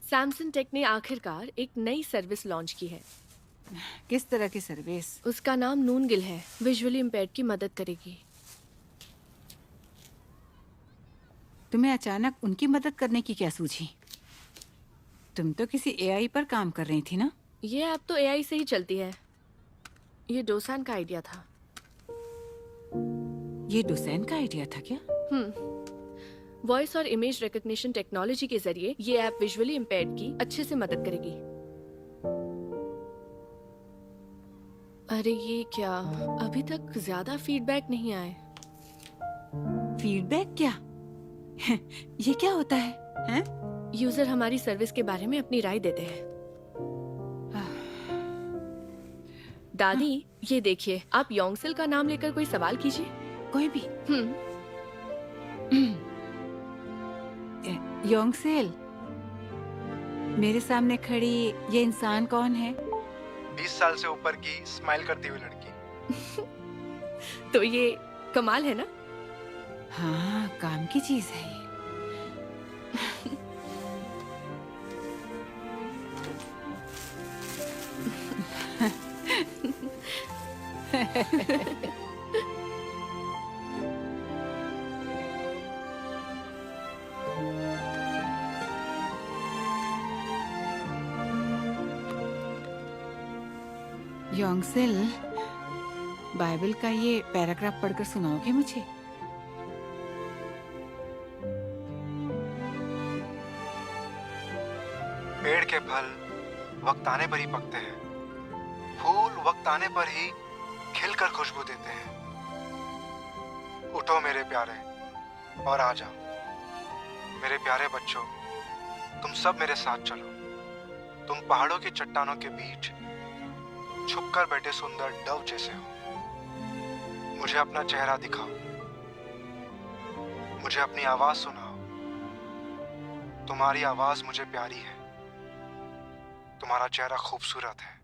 सैमसंग टेक ने आखिरकार एक नई सर्विस लॉन्च की है। किस तरह की सर्विस? उसका नाम नूनगिल है, विजुअली इम्पेयर्ड की मदद करेगी। तुम्हें अचानक उनकी मदद करने की क्या सूझी? तुम तो किसी एआई पर काम कर रही थी ना? ये ऐप तो एआई से ही चलती है। ये डोसान का आइडिया था। ये डोसेन का आइडिया था क्या? वॉइस और इमेज रिकॉग्निशन टेक्नोलॉजी के जरिए ये ऐप विजुअली इम्पेयर्ड की अच्छे से मदद करेगी। अरे ये क्या, अभी तक ज्यादा फीडबैक नहीं आए। फीडबैक क्या? ये क्या होता है? हैं? यूजर हमारी सर्विस के बारे में अपनी राय देते हैं। दादी, ये देखिए, आप योंगसिल का नाम लेकर कोई सवाल कीजिए। कोई भी? योंगसेल, मेरे सामने खड़ी ये इंसान कौन है? 20 साल से ऊपर की स्माइल करती हुई लड़की। तो ये कमाल है ना? हाँ, काम की चीज है ये। योंगसेल, बाइबल का ये पैराग्राफ पढ़कर सुनाओगे मुझे? पेड़ के फल वक्त आने पर ही पकते हैं, फूल वक्त आने पर ही खिलकर खुशबू देते हैं। उठो मेरे प्यारे और आ जाओ। मेरे प्यारे बच्चों, तुम सब मेरे साथ चलो। तुम पहाड़ों की चट्टानों के बीच छुपकर बैठे सुंदर डव जैसे हो। मुझे अपना चेहरा दिखाओ, मुझे अपनी आवाज सुनाओ। तुम्हारी आवाज मुझे प्यारी है, तुम्हारा चेहरा खूबसूरत है।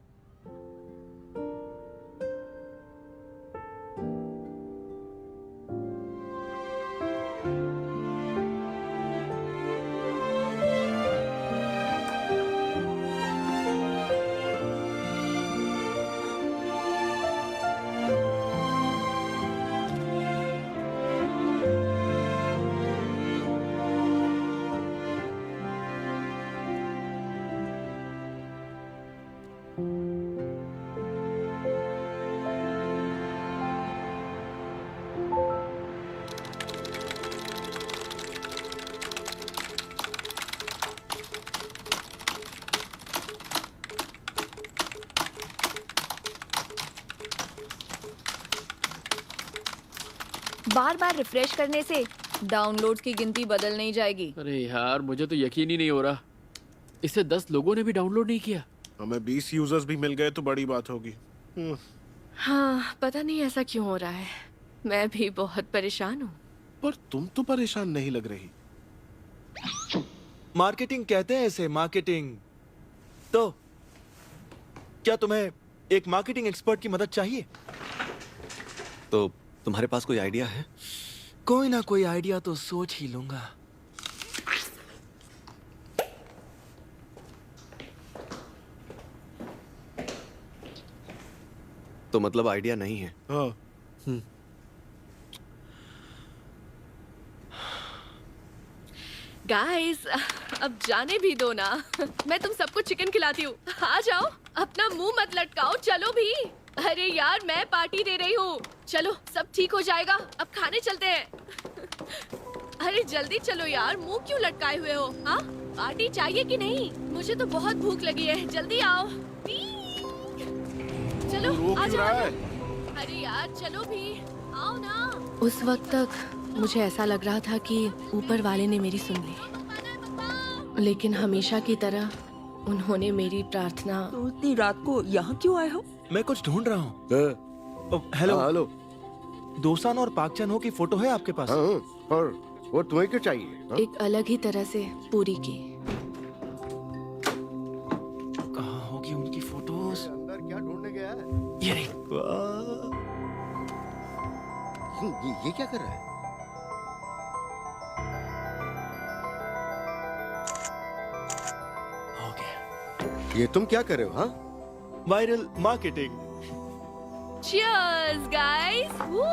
बार बार रिफ्रेश करने से डाउनलोड्स की गिनती बदल नहीं जाएगी। अरे यार, मुझे तो यकीन ही नहीं हो रहा, इसे 10 लोगों ने भी डाउनलोड नहीं किया। हमें 20 यूजर्स भी मिल गए तो बड़ी बात होगी। हाँ, पता नहीं ऐसा क्यों हो रहा है। मैं भी बहुत परेशान हूँ। पर तुम तो परेशान नहीं लग रही। मार्केटिंग कहते हैं इसे, मार्केटिंग। तो क्या तुम्हें एक मार्केटिंग एक्सपर्ट की मदद चाहिए? तो तुम्हारे पास कोई आइडिया है? कोई ना कोई आइडिया तो सोच ही लूंगा। तो मतलब आइडिया नहीं है? हाँ। गाइस, अब जाने भी दो ना। मैं तुम सबको चिकन खिलाती हूँ। आ जाओ, अपना मुंह मत लटकाओ, चलो भी। अरे यार, मैं पार्टी दे रही हूँ। चलो, सब ठीक हो जाएगा, अब खाने चलते हैं। अरे जल्दी चलो यार, मुंह क्यों लटकाए हुए हो? हाँ, पार्टी चाहिए कि नहीं? मुझे तो बहुत भूख लगी है, जल्दी आओ। चलो तू रो आ क्यों जाओ, रहा आ है? जाओ। अरे यार चलो भी, आओ ना। उस वक्त तक मुझे ऐसा लग रहा था कि ऊपर वाले ने मेरी सुन ली, लेकिन हमेशा की तरह उन्होंने मेरी प्रार्थना। तो इतनी रात को यहाँ क्यों आए हो? मैं कुछ ढूंढ रहा हूँ। Hello hello. दोसान और पाकचन हो की फोटो है आपके पास? और वो तुम्हें क्यों चाहिए? एक अलग ही तरह से पूरी की। कहाँ होगी उनकी फोटोज? अंदर क्या ढूंढने गया है? ये रही। ये क्या कर रहा है? हो गया। ये तुम क्या कर रहे हो? हाँ, viral marketing. Cheers, guys! Woo!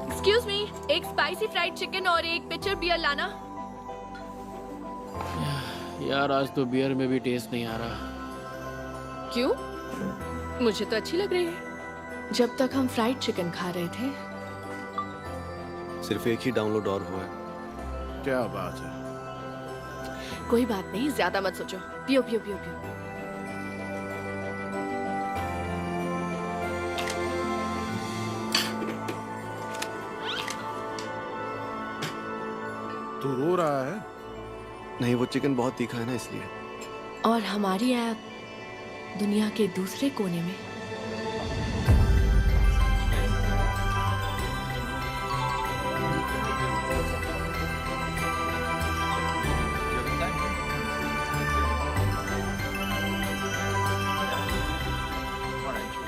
Excuse me, एक स्पाइसी फ्राइड चिकन और एक पिचर बियर लाना। यार आज तो बियर में भी टेस्ट नहीं आ रहा। क्यों? मुझे तो अच्छी लग रही है। जब तक हम फ्राइड चिकन खा रहे थे। सिर्फ एक ही डाउनलोड और हुआ है। क्या बात है? कोई बात नहीं, ज्यादा मत सोचो। पियो पियो पियो पियो। तू रो रहा है? नहीं, वो चिकन बहुत तीखा है ना, इसलिए। और हमारी ऐप दुनिया के दूसरे कोने में।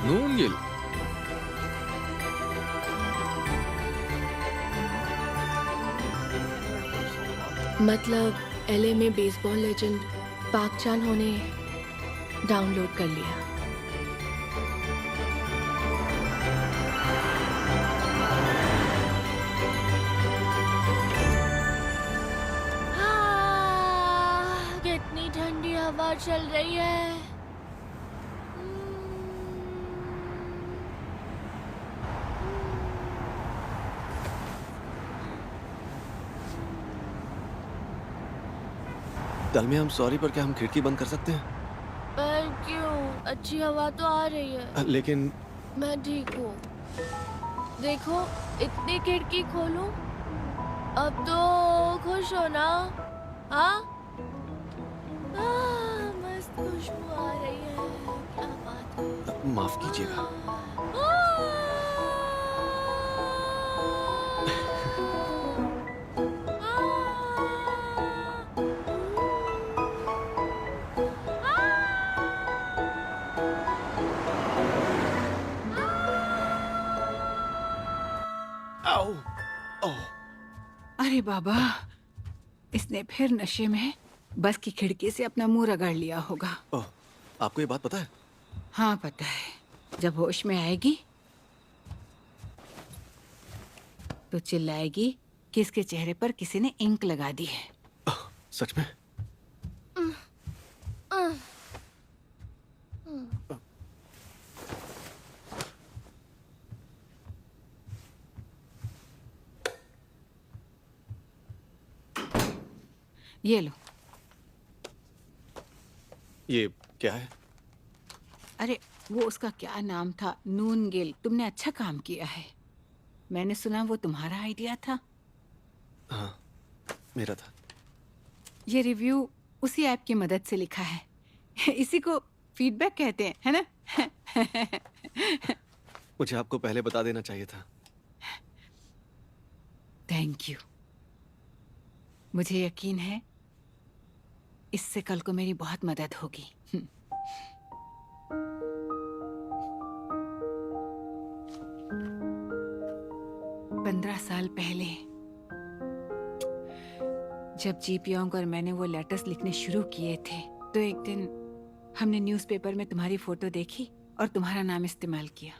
नूनगिल। मतलब एलए में बेसबॉल लेजेंड पाक चान होने डाउनलोड कर लिया। कितनी ठंडी हवा चल रही है। तल में हम सॉरी, पर क्या हम खिड़की बंद कर सकते हैं? पर क्यों? अच्छी हवा तो आ रही है। लेकिन मैं ठीक हूँ। देखो, इतनी खिड़की खोलूं, अब तो खुश हो ना? हाँ? मस्त खुशबू आ रही है। क्या बात है? माफ कीजिएगा। अरे बाबा, इसने फिर नशे में बस की खिड़की से अपना मुंह रगड़ लिया होगा। ओह, आपको ये बात पता है? हाँ पता है। जब होश में आएगी तो चिल्लाएगी कि इसके चेहरे पर किसी ने इंक लगा दी है। सच में? ये लो। ये क्या है? अरे वो उसका क्या नाम था? नूनगिल। तुमने अच्छा काम किया है। मैंने सुना वो तुम्हारा आइडिया था। हाँ, मेरा था। ये रिव्यू उसी ऐप की मदद से लिखा है। इसी को फीडबैक कहते हैं, है ना? मुझे आपको पहले बता देना चाहिए था। Thank you. मुझे यकीन है इससे कल को मेरी बहुत मदद होगी। 15 साल पहले जब जीपियोंग और मैंने वो लेटर्स लिखने शुरू किए थे, तो एक दिन हमने न्यूज़पेपर में तुम्हारी फोटो देखी और तुम्हारा नाम इस्तेमाल किया।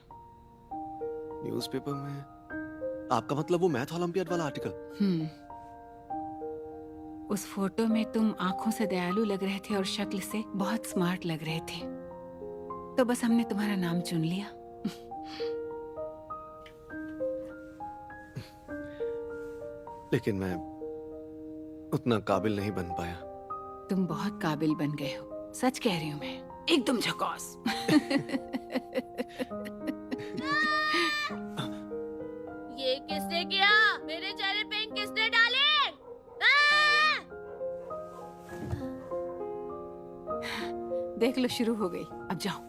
न्यूज़पेपर में? आपका मतलब वो मैथ ओलंपियाड वाला आर्टिकल? उस फोटो में तुम आंखों से दयालु लग रहे थे और शक्ल से बहुत स्मार्ट लग रहे थे, तो बस हमने तुम्हारा नाम चुन लिया। लेकिन मैं उतना काबिल नहीं बन पाया। तुम बहुत काबिल बन गए हो, सच कह रही हूँ मैं, एकदम झकास। ये किसने किया? मेरे चेहरे पे इंक किसने डाले? देख लो, शुरू हो गई। अब जाओ।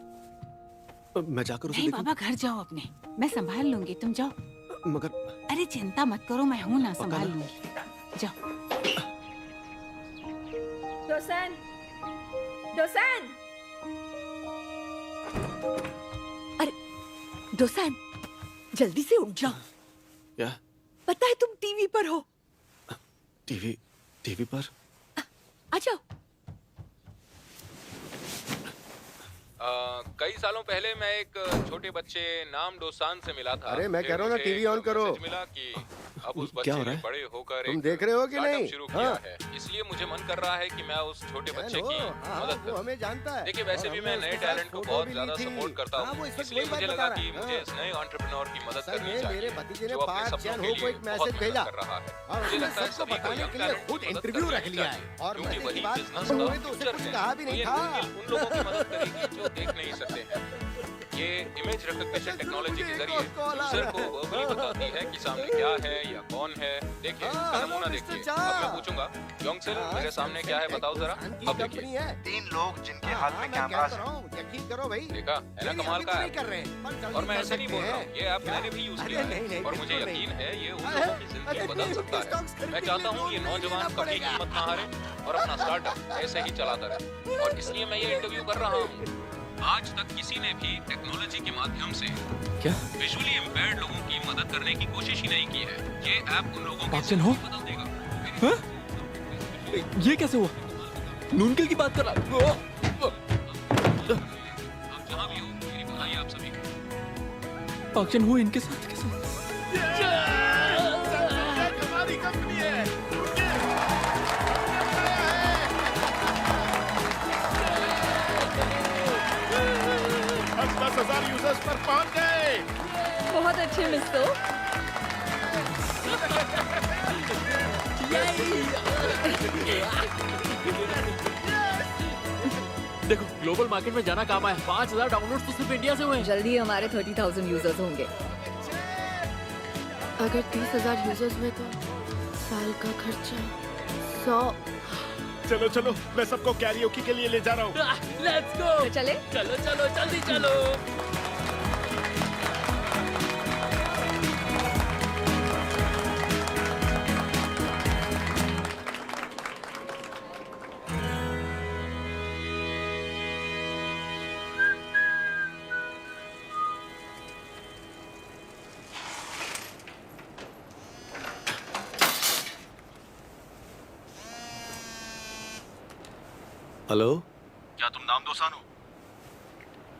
मैं जाकर उसे नहीं देखूं? बाबा, घर जाओ अपने, मैं संभाल लूंगी, तुम जाओ। मगर अरे चिंता मत करो, मैं हूं ना, संभाल ना? लूंगी, जाओ। डोसान, डोसान, अरे डोसान, जल्दी से उठ जाओ। क्या? पता है तुम टीवी पर हो। टीवी पर? आ जाओ। कई सालों पहले मैं एक छोटे बच्चे नाम डोसान से मिला था। अरे मैं कह रहा हूँ ना, टीवी ऑन करो। मिला कि अब उस क्या बच्चे हो रहा ने है? बड़े होकर तुम एक देख रहे हो कि स्टार्टअप नहीं? शुरू हाँ। किया है, इसलिए मुझे मन कर रहा है कि मैं उस छोटे बच्चे की मदद वो करूं। हमें जानता है। देखिए, वैसे और भी हमने मैं उसके नए साथ टैलेंट को फोटो बहुत भी ज्यादा ली थी। सपोर्ट करता हाँ, वो हूँ, इस वक्त इसलिए वही मुझे बात लगा बता कि रहा है। मुझे इस नए एंटरप्रेन्योर की मदद असल करनी में चाहिए, मेरे भतीजे ने जो अपने पार्क सपनों चैन के हो को लिए एक बहुत मैसेज मेहनत भेजा कर रहा है। और मुझे उसने लगता है सबको सभी को बताने young के लिए talent की खुद मदद इंटरव्यू करनी रख लिया चाहिए, है। और क्योंकि मजे वही की बात, business हम का लोगों ने तो उसे future कुछ है। कहा भी तो नहीं ये था। नूडल उन लोगों की मदद करेगी जो देख नहीं सकते हैं। ये इमेज रिकग्निशन टेक्नोलॉजी के जरिए यूजर को वर्बली बताती है कि सामने क्या है या कौन है। देखिए, इसका नमूना देखिए। अब मैं पूछूंगा, योंगसेल, मेरे सामने क्या है बताओ जरा। अब देखिए, 3 लोग जिनके हाथ में कैमरास हैं। यकीन करो भाई। देखा है ना कमाल का नहीं ऐप। कर रहे हैं, पर जल्दी और मैं कर ऐसे नहीं बोल सकते रहा हैं। हूँ, ये ऐप मैंने भी यूज अरे किया नहीं, है नहीं, और मुझे बिल्कुल यकीन नहीं। है ये उन लोगों की जिंदगी बदल सकता है। मैं चाहता हूँ ये नौजवान कभी हिम्मत ना हारे और अपना स्टार्टअप ऐसे ही चलाता रहे, और इसलिए मैं ये इंटरव्यू कर रहा हूँ। आज तक किसी ने भी टेक्नोलॉजी के माध्यम से क्या? विजुअली इम्पेयर्ड लोगों की मदद करने की कोशिश ही नहीं की है। ये ऐप उन लोगों की ऑप्शन हो? जिंदगी बदल देगा। हाँ? ये कैसे हुआ? नूनगिल की बात कर रहा है। आप जहाँ भी हो, मेरी बधाई आप सभी को। पाक्चन हुआ इनके साथ कैसे? हमारी कंपनी है। 10,000 यूजर्स पर पहुंच गए। बहुत अच्छे मिस्टर। देखो, ग्लोबल मार्केट में जाना काम आया। 5,000 डाउनलोड्स तो सिर्फ इंडिया से हुए हैं। जल्दी ही हमारे 30,000 यूजर्स होंगे। अगर 30,000 यूजर्स हुए तो साल का खर्चा 100। चलो चलो, मैं सबको कैरियोकी के लिए ले जा रहा हूँ। Let's go. तो चले? चलो चलो, जल्दी चलो। हेलो? क्या तुम नाम दोसान हो?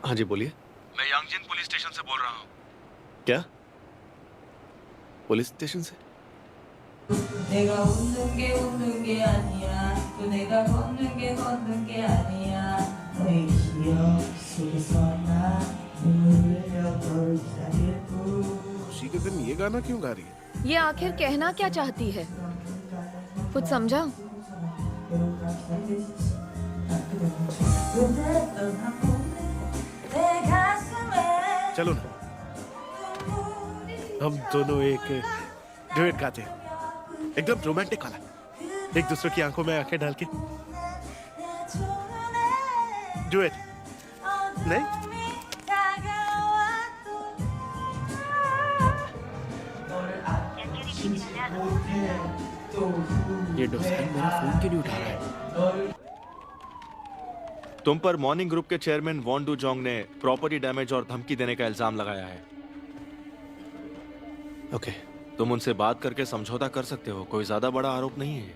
हाँ जी, बोलिए। मैं यांगजिन पुलिस स्टेशन से बोल रहा हूँ। क्या? पुलिस स्टेशन से? 내가 웃는 게 아니야. 또 내가 걷는 게 아니야. 너의 기억 속에서 나 눈물을 흘려 사귈 뿐. खुशी के दिन ये गाना क्यों गा रही है? ये आखिर कहना क्या चाहती है? कुछ समझा? चलो ना, हम दोनों एक ड्यूएट गाते हैं, एकदम रोमांटिक वाला, एक दूसरे की आंखों में आंखें डाल के। ड्यूएट नहीं? ये डोसान मेरा फोन क्यों नहीं उठा रहा है? तुम पर मॉर्निंग ग्रुप के चेयरमैन वॉन डू जोंग ने प्रॉपर्टी डैमेज और धमकी देने का इल्जाम लगाया है। ओके। तुम उनसे बात करके समझौता कर सकते हो, कोई ज्यादा बड़ा आरोप नहीं है।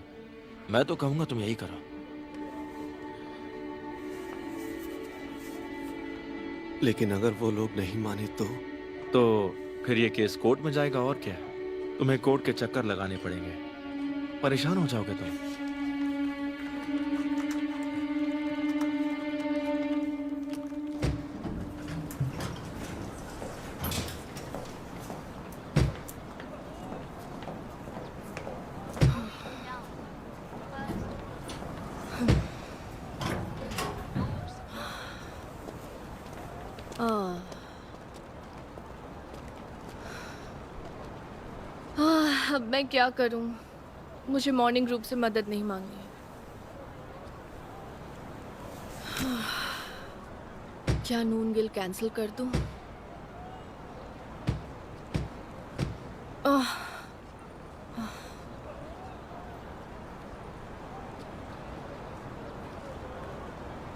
मैं तो कहूंगा तुम यही करो। लेकिन अगर वो लोग नहीं माने तो फिर ये केस कोर्ट में जाएगा और क्या। तुम्हें कोर्ट के चक्कर लगाने पड़ेंगे, परेशान हो जाओगे तुम। अब मैं क्या करूं? मुझे मॉर्निंग ग्रुप से मदद नहीं मांगनी है। क्या नून गिल कैंसिल कर दूं? आह,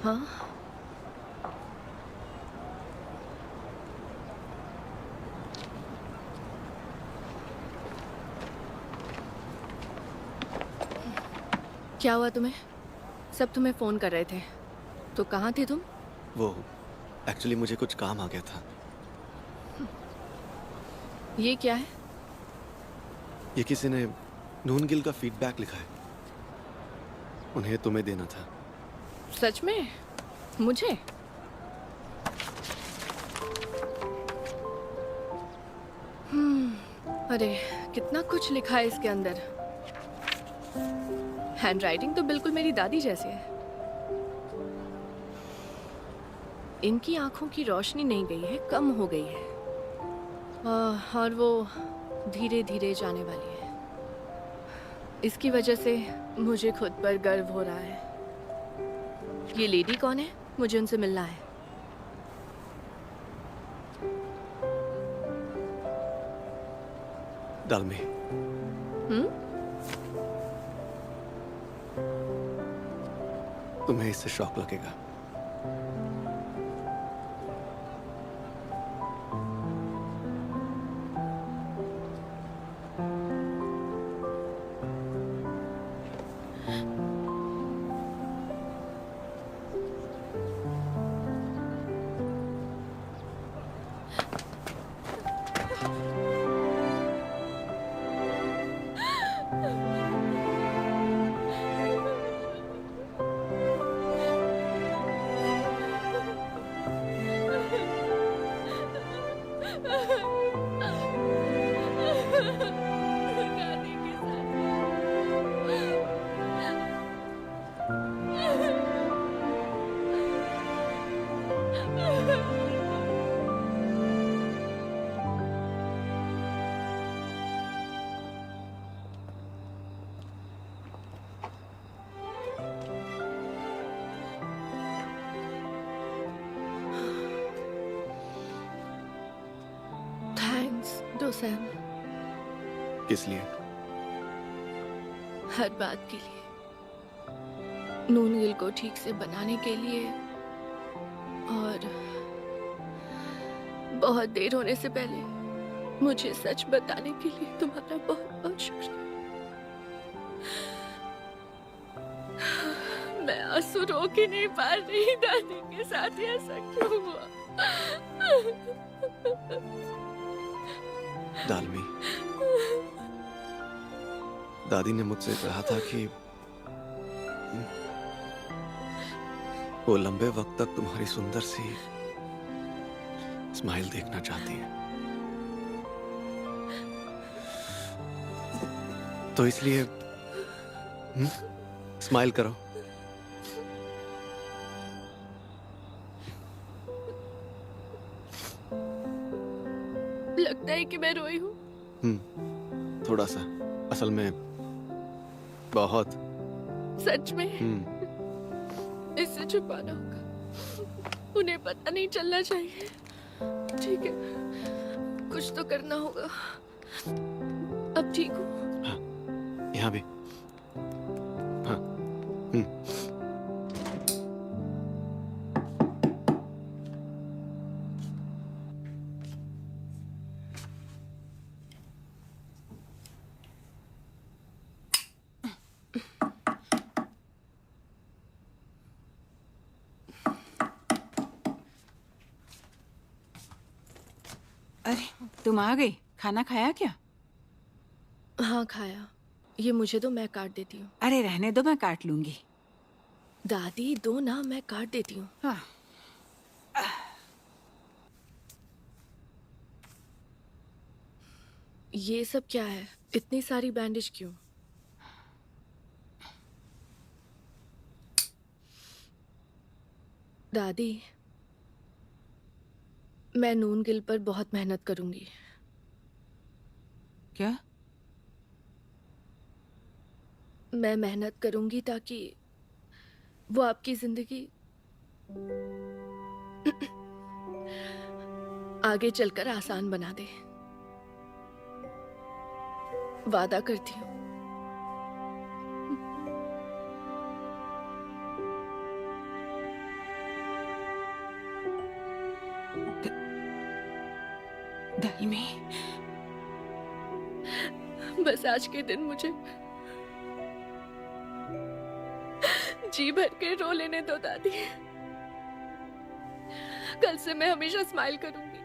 हाँ, क्या हुआ तुम्हें? सब तुम्हें फोन कर रहे थे, तो कहाँ थे तुम? वो एक्चुअली मुझे कुछ काम आ गया था। ये क्या है? ये किसी ने नून गिल का फीडबैक लिखा है, उन्हें तुम्हें देना था। सच में? मुझे? अरे कितना कुछ लिखा है इसके अंदर। हैंडराइटिंग तो बिल्कुल मेरी दादी जैसी है। इनकी आंखों की रोशनी नहीं गई है, कम हो गई है। और वो धीरे धीरे जाने वाली है। इसकी वजह से मुझे खुद पर गर्व हो रहा है। ये लेडी कौन है? मुझे उनसे मिलना है। डालमी, तुम्हें इससे शॉक लगेगा। थैंक्स डोसैम, किस लिए? हर बात के लिए। नून गिल को ठीक से बनाने के लिए, और बहुत देर होने से पहले मुझे सच बताने के लिए तुम्हारा बहुत बहुत शुक्रिया। मैं आंसू रोक ही नहीं पा रही। दादी के साथ ऐसा क्यों हुआ? डालमी, दादी ने मुझसे कहा था कि वो लंबे वक्त तक तुम्हारी सुंदर सी स्माइल देखना चाहती है। तो इसलिए स्माइल करो। लगता है कि मैं रोई हूँ। थोड़ा सा, असल में बहुत। सच में? इससे छुपाना होगा। उन्हें पता नहीं चलना चाहिए। ठीक है, कुछ तो करना होगा। अब ठीक हूँ। हाँ, यहाँ भी। हाँ, अरे तुम आ गई। खाना खाया क्या? हाँ खाया। ये मुझे दो, मैं काट देती हूँ। अरे रहने दो, मैं काट लूंगी। दादी दो ना, मैं काट देती हूँ। हाँ। ये सब क्या है? इतनी सारी बैंडेज क्यों? दादी, मैं नून गिल पर बहुत मेहनत करूंगी। क्या? मैं मेहनत करूंगी ताकि वो आपकी जिंदगी आगे चलकर आसान बना दे। वादा करती हूँ। दाइमी, बस आज के दिन मुझे जी भर के रो लेने दो दादी। कल से मैं हमेशा स्माइल करूंगी।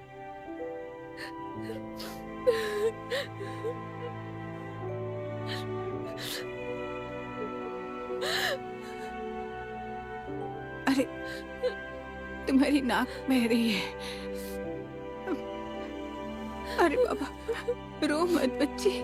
अरे तुम्हारी नाक बह रही है। अरे बाबा, रो मत बच्ची।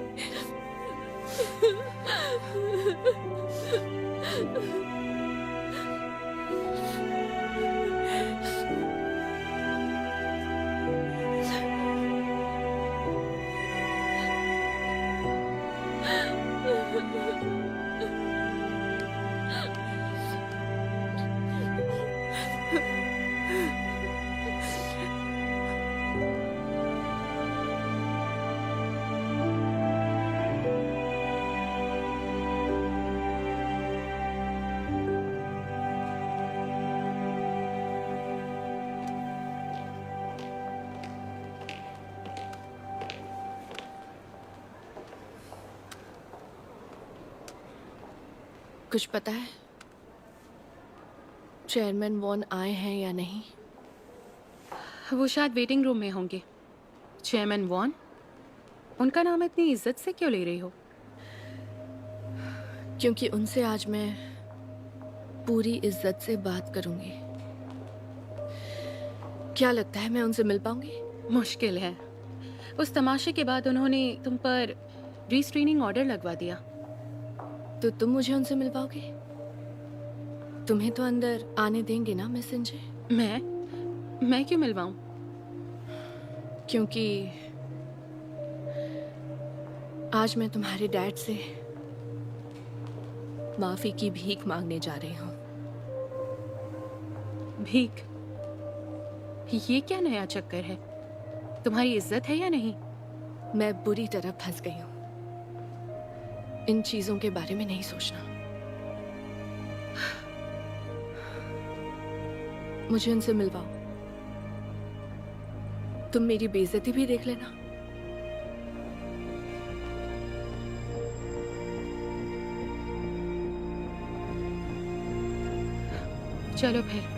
कुछ पता है चेयरमैन वॉन आए हैं या नहीं? वो शायद वेटिंग रूम में होंगे। चेयरमैन वॉन, उनका नाम इतनी इज्जत से क्यों ले रही हो? क्योंकि उनसे आज मैं पूरी इज्जत से बात करूंगी। क्या लगता है मैं उनसे मिल पाऊंगी? मुश्किल है। उस तमाशे के बाद उन्होंने तुम पर रिस्ट्रेनिंग ऑर्डर लगवा दिया। तो तुम मुझे उनसे मिल पाओगे? तुम्हें तो अंदर आने देंगे ना मिस इंजे? मैं क्यों मिलवाऊं? क्योंकि आज मैं तुम्हारे डैड से माफी की भीख मांगने जा रही हूँ। भीख? ये क्या नया चक्कर है? तुम्हारी इज्जत है या नहीं? मैं बुरी तरह फंस गई हूँ। इन चीजों के बारे में नहीं सोचना। मुझे उनसे मिलवाओ। तुम मेरी बेइज्जती भी देख लेना। चलो फिर।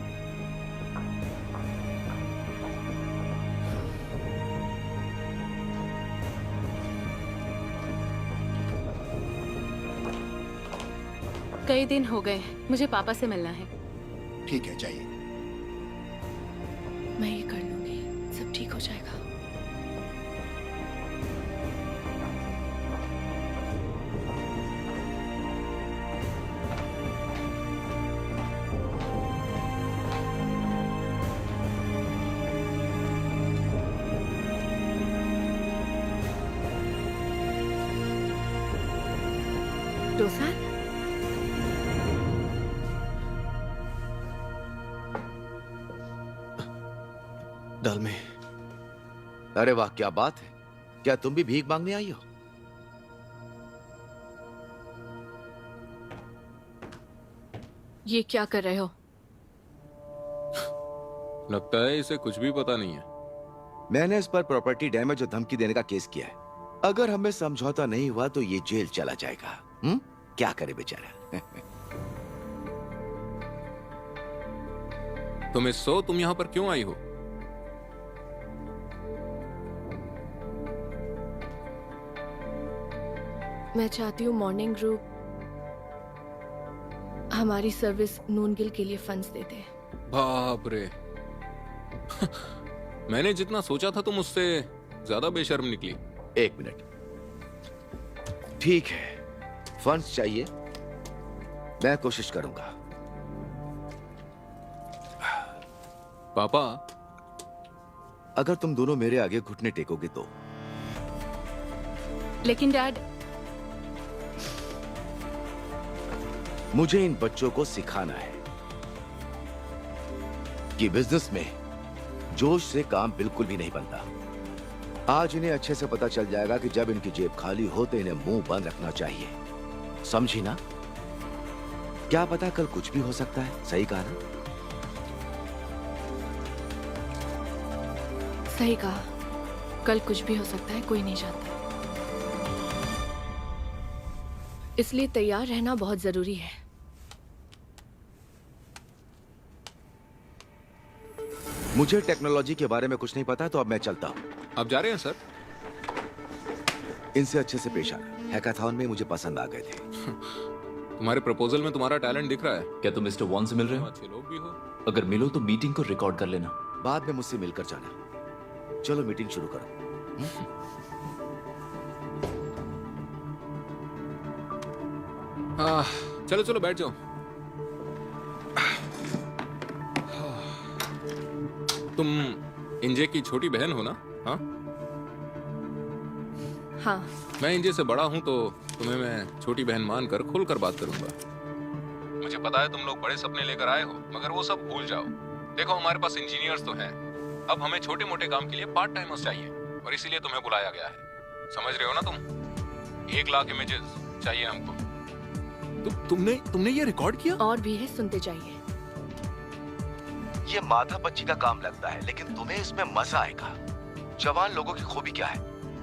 कई दिन हो गए, मुझे पापा से मिलना है। ठीक है, जाइए। मैं ये कर लूंगी, सब ठीक हो जाएगा। डोसा? डाल में। अरे वाह, क्या बात है। क्या तुम भी भीख मांगने आई हो? ये क्या कर रहे हो? लगता है इसे कुछ भी पता नहीं है। मैंने इस पर प्रॉपर्टी डैमेज और धमकी देने का केस किया है। अगर हमें समझौता नहीं हुआ तो ये जेल चला जाएगा। क्या करे बेचारा। तुम यहाँ पर क्यों आई हो? मैं चाहती हूँ मॉर्निंग ग्रुप हमारी सर्विस नूनगिल के लिए फंड्स दे दे। बाप रे। मैंने जितना सोचा था तुम उससे ज्यादा बेशर्म निकली। एक मिनट। ठीक है, फंड्स चाहिए, मैं कोशिश करूंगा। पापा, अगर तुम दोनों मेरे आगे घुटने टेकोगे तो। लेकिन डैड, मुझे इन बच्चों को सिखाना है कि बिजनेस में जोश से काम बिल्कुल भी नहीं बनता। आज इन्हें अच्छे से पता चल जाएगा कि जब इनकी जेब खाली हो तो इन्हें मुंह बंद रखना चाहिए, समझी ना? क्या पता कल कुछ भी हो सकता है, सही कहा ना? सही कहा, कल कुछ भी हो सकता है, कोई नहीं जानता। इसलिए तैयार रहना बहुत जरूरी है। मुझे टेक्नोलॉजी के बारे में कुछ नहीं पता, तो अब मैं चलता हूँ। आप जा रहे हैं सर? इनसे अच्छे से पेश आना। हैकाथॉन में मुझे पसंद आ गए थे। तुम्हारे प्रपोजल में तुम्हारा टैलेंट दिख रहा है। क्या तुम मिस्टर वॉन से मिल रहे हो? अच्छे लोग भी हो। अगर मिलो तो मीटिंग को रिकॉर्ड कर लेना। बाद में मुझसे मिलकर जाना। चलो मीटिंग शुरू करो। चलो चलो बैठ जाओ। तुम इंजे की छोटी बहन हो ना? हाँ हाँ। मैं इंजे से बड़ा हूं तो तुम्हें मैं छोटी बहन मानकर खुलकर बात करूंगा। मुझे पता है तुम लोग बड़े सपने लेकर आए हो, मगर वो सब भूल जाओ। देखो हमारे पास इंजीनियर्स तो हैं, अब हमें छोटे मोटे काम के लिए पार्ट टाइमर्स चाहिए और इसीलिए तुम्हें बुलाया गया है। समझ रहे हो ना तुम? 1 लाख इमेजेस चाहिए हमको। तुमने ये रिकॉर्ड किया? और भी है, सुनते जाइए। ये माथा पच्ची का काम लगता है, लेकिन तुम्हें इसमें मजा आएगा। जवान लोगों की खूबी क्या है?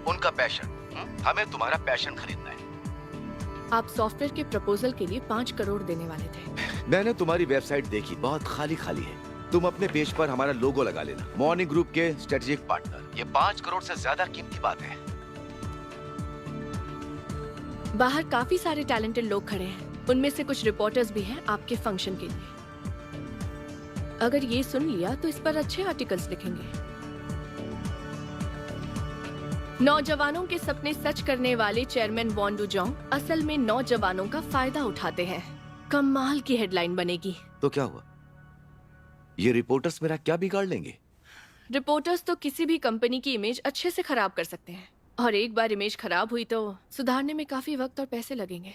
उनका पैशन। हमें तुम्हारा पैशन खरीदना है। आप सॉफ्टवेयर के प्रपोजल के लिए 5 करोड़ देने वाले थे। मैंने तुम्हारी वेबसाइट देखी, बहुत खाली खाली है। तुम अपने पेज पर हमारा लोगो लगा लेना। मॉर्निंग ग्रुप के स्ट्रेटेजिक पार्टनर। ये 5 करोड़ से ज्यादा कीमती बात है। बाहर काफी सारे टैलेंटेड लोग खड़े हैं, उनमें से कुछ रिपोर्टर्स भी हैं आपके फंक्शन के लिए। अगर ये सुन लिया तो इस पर अच्छे आर्टिकल्स लिखेंगे। नौजवानों के सपने सच करने वाले चेयरमैन वॉन डू जोंग असल में नौजवानों का फायदा उठाते हैं। कमाल की हेडलाइन बनेगी। तो क्या हुआ? ये रिपोर्टर्स मेरा क्या बिगाड़ लेंगे? रिपोर्टर्स तो किसी भी कंपनी की इमेज अच्छे से खराब कर सकते हैं, और एक बार इमेज खराब हुई तो सुधारने में काफी वक्त और पैसे लगेंगे।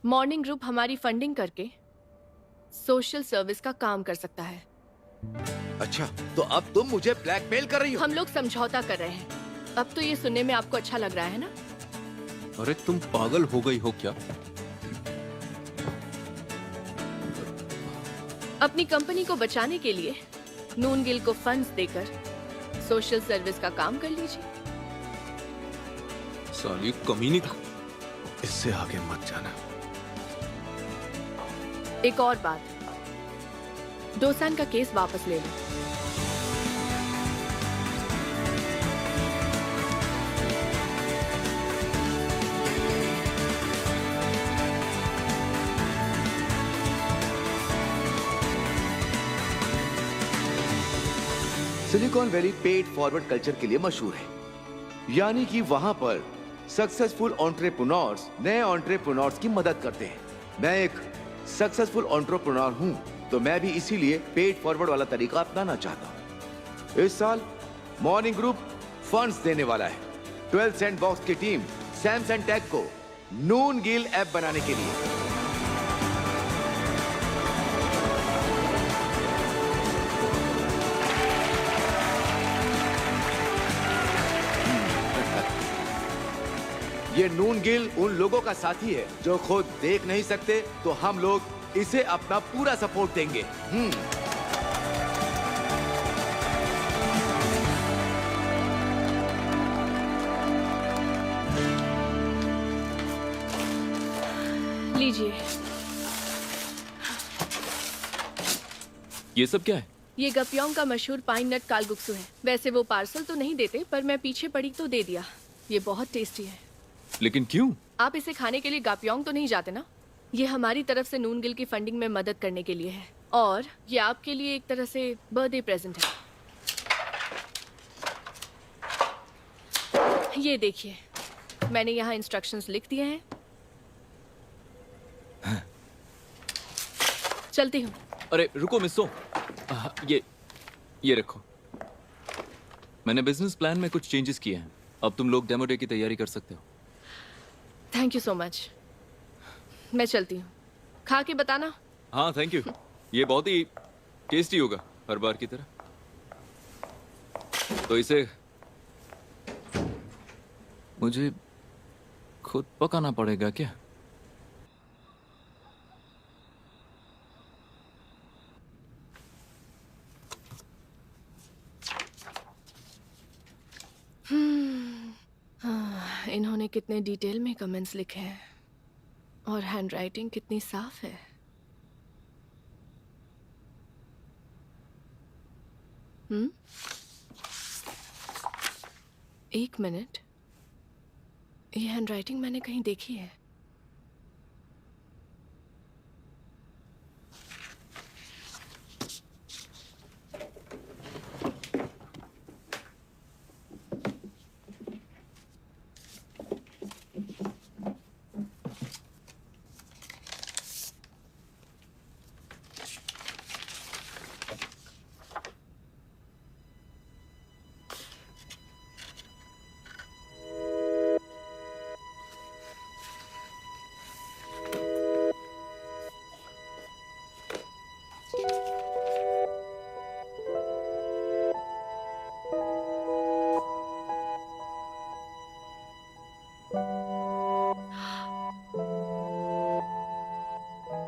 मॉर्निंग ग्रुप हमारी फंडिंग करके सोशल सर्विस का काम कर सकता है। अच्छा, तो अब तुम मुझे ब्लैकमेल कर रही हो? हम लोग समझौता कर रहे हैं। अब तो ये सुनने में आपको अच्छा लग रहा है ना? अरे तुम पागल हो गई हो क्या? अपनी कंपनी को बचाने के लिए नून गिल को फंड्स देकर सोशल सर्विस का काम कर लीजिए। साली कमीनी। इससे आगे मत जाना। एक और बात, डोसान का केस वापस ले लो। Silicon Valley paid forward culture के लिए मशहूर है, यानी कि वहां पर सक्सेसफुल एंटरप्रेन्योर्स नए एंटरप्रेन्योर्स की मदद करते हैं। मैं एक सक्सेसफुल एंटरप्रेन्योर हूं, तो मैं भी इसीलिए पेड फॉरवर्ड वाला तरीका अपनाना चाहता हूं। इस साल मॉर्निंग ग्रुप फंड्स देने वाला है 12 सैंडबॉक्स की टीम सैमसंग टेक को नून गिल ऐप बनाने के लिए। ये नून गिल उन लोगों का साथी है जो खुद देख नहीं सकते, तो हम लोग इसे अपना पूरा सपोर्ट देंगे। लीजिए। ये सब क्या है? ये गप्योंग का मशहूर पाइन नट कालगुक्सू है। वैसे वो पार्सल तो नहीं देते, पर मैं पीछे पड़ी तो दे दिया। ये बहुत टेस्टी है। लेकिन क्यों? आप इसे खाने के लिए गाप्योंग तो नहीं जाते ना? ये हमारी तरफ से नून गिल की फंडिंग में मदद करने के लिए है, और ये आपके लिए एक तरह से बर्थडे प्रेजेंट है। ये देखिए, मैंने यहाँ इंस्ट्रक्शंस लिख दिए हैं। चलती हूँ। अरे रुको मिस्सो, ये रखो। मैंने बिजनेस प्लान में कुछ चेंजेस किए हैं। अब तुम लोग डेमो डे की तैयारी कर सकते हो। Thank you so much. मैं चलती हूँ, खा के बताना। हाँ थैंक यू, ये बहुत ही टेस्टी होगा हर बार की तरह। तो इसे मुझे खुद पकाना पड़ेगा क्या? इन्होंने कितने डिटेल में कमेंट्स लिखे हैं और हैंडराइटिंग कितनी साफ है। एक मिनट, ये हैंडराइटिंग मैंने कहीं देखी है।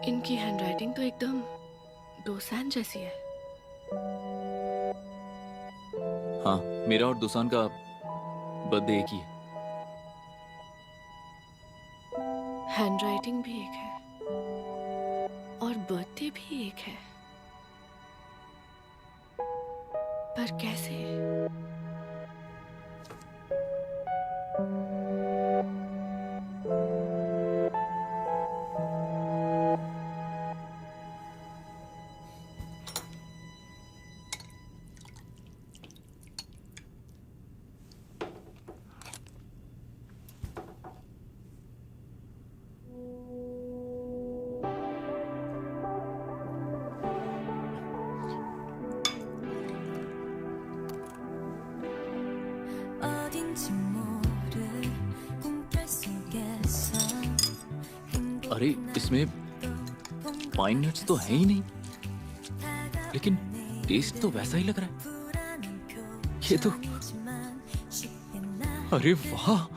इनकी हैंडराइटिंग तो एकदम दोसान जैसी है। हाँ, मेरा और दुसान का बर्थडे एक ही है। हैंडराइटिंग भी एक है और बर्थडे भी एक है, पर कैसे? अरे इसमें पाइन नट्स तो है ही नहीं, लेकिन टेस्ट तो वैसा ही लग रहा है। ये तो, अरे वाह,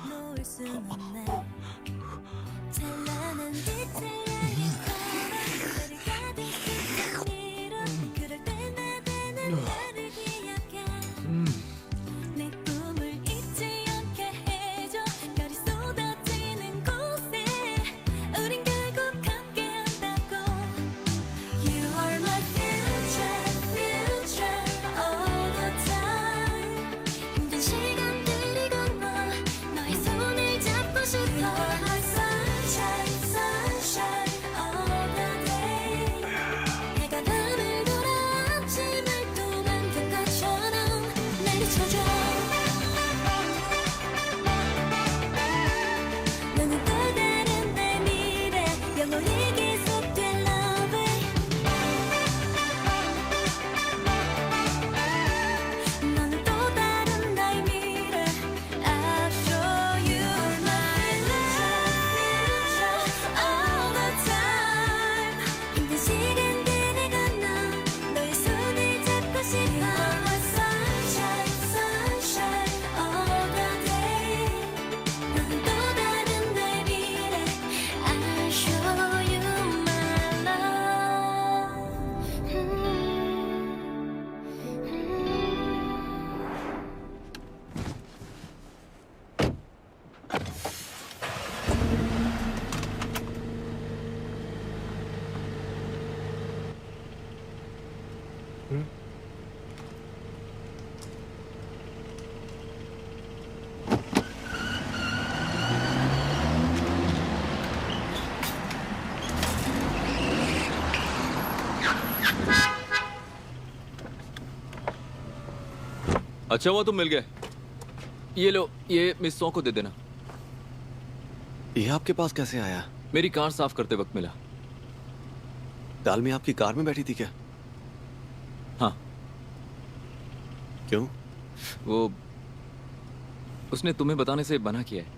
अच्छा हुआ तुम मिल गए। ये लो, ये मिस सौ को दे देना। ये आपके पास कैसे आया? मेरी कार साफ करते वक्त मिला। डालमी आपकी कार में बैठी थी क्या? हाँ। क्यों? वो उसने तुम्हें बताने से मना किया है।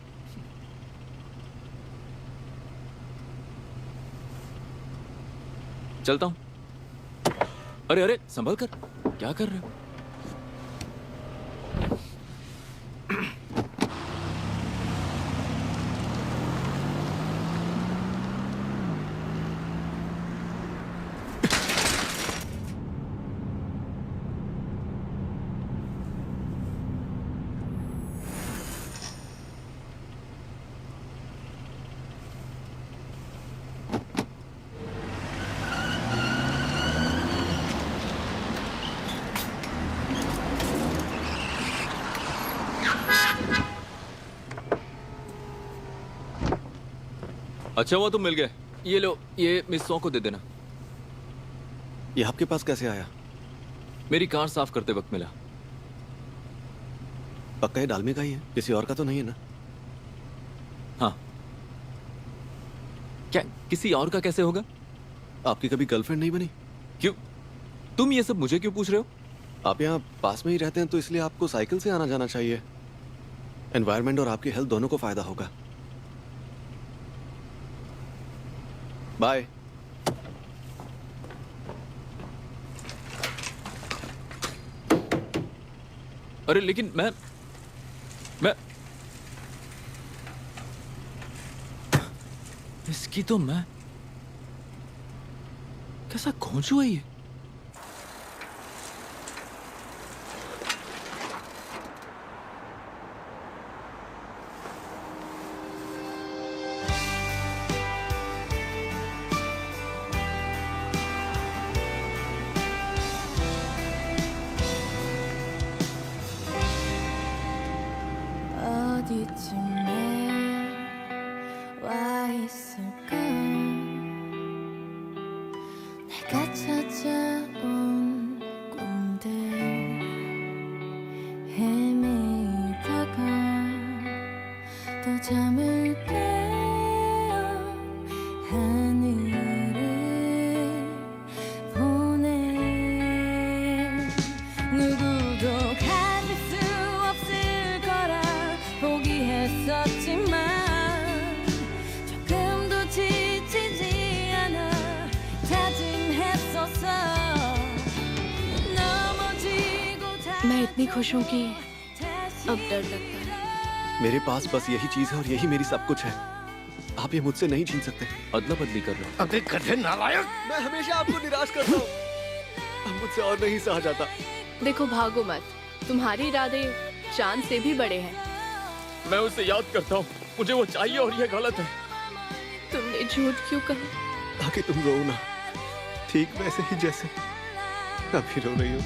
चलता हूँ। अरे अरे संभल कर, क्या कर रहे हो? अच्छा हुआ तुम मिल गए। ये लो, ये मिस सौ को दे देना। ये आपके पास कैसे आया? मेरी कार साफ करते वक्त मिला। पक्का ये डालमे का ही है, किसी और का तो नहीं है ना? हाँ। क्या किसी और का कैसे होगा? आपकी कभी गर्लफ्रेंड नहीं बनी? क्यों? तुम ये सब मुझे क्यों पूछ रहे हो? आप यहाँ पास में ही रहते हैं तो इसलिए आपको साइकिल से आना जाना चाहिए। एनवायरनमेंट और आपकी हेल्थ दोनों को फायदा होगा। बाय। अरे लेकिन मैं इसकी तो मैं कैसा खोजू है ये? 어디쯤에 와 있을까? 내가 찾아온 꿈들 헤매다가 또 잠을 깨어 하늘을 보내. 누구도 가질 수 없을 거라 포기했었지만 조금도 지치지 않아 다짐했었어. 넘어지고 मैं इतनी खुश हूँ कि अब डर लगता है। मेरे पास बस यही चीज है और यही मेरी सब कुछ है। आप ये मुझसे नहीं छीन सकते। अदला बदली कर लो। अबे गधे नालायक! मैं हमेशा आपको निराश करता हूँ। अब मुझसे और नहीं सहा जाता। देखो भागो मत, तुम्हारे इरादे चांद से भी बड़े हैं। मैं उसे याद करता हूँ, मुझे वो चाहिए और ये गलत है। तुमने झूठ क्यों कहा? ताकि तुम रो ना, ठीक वैसे ही जैसे अभी रो रही हो।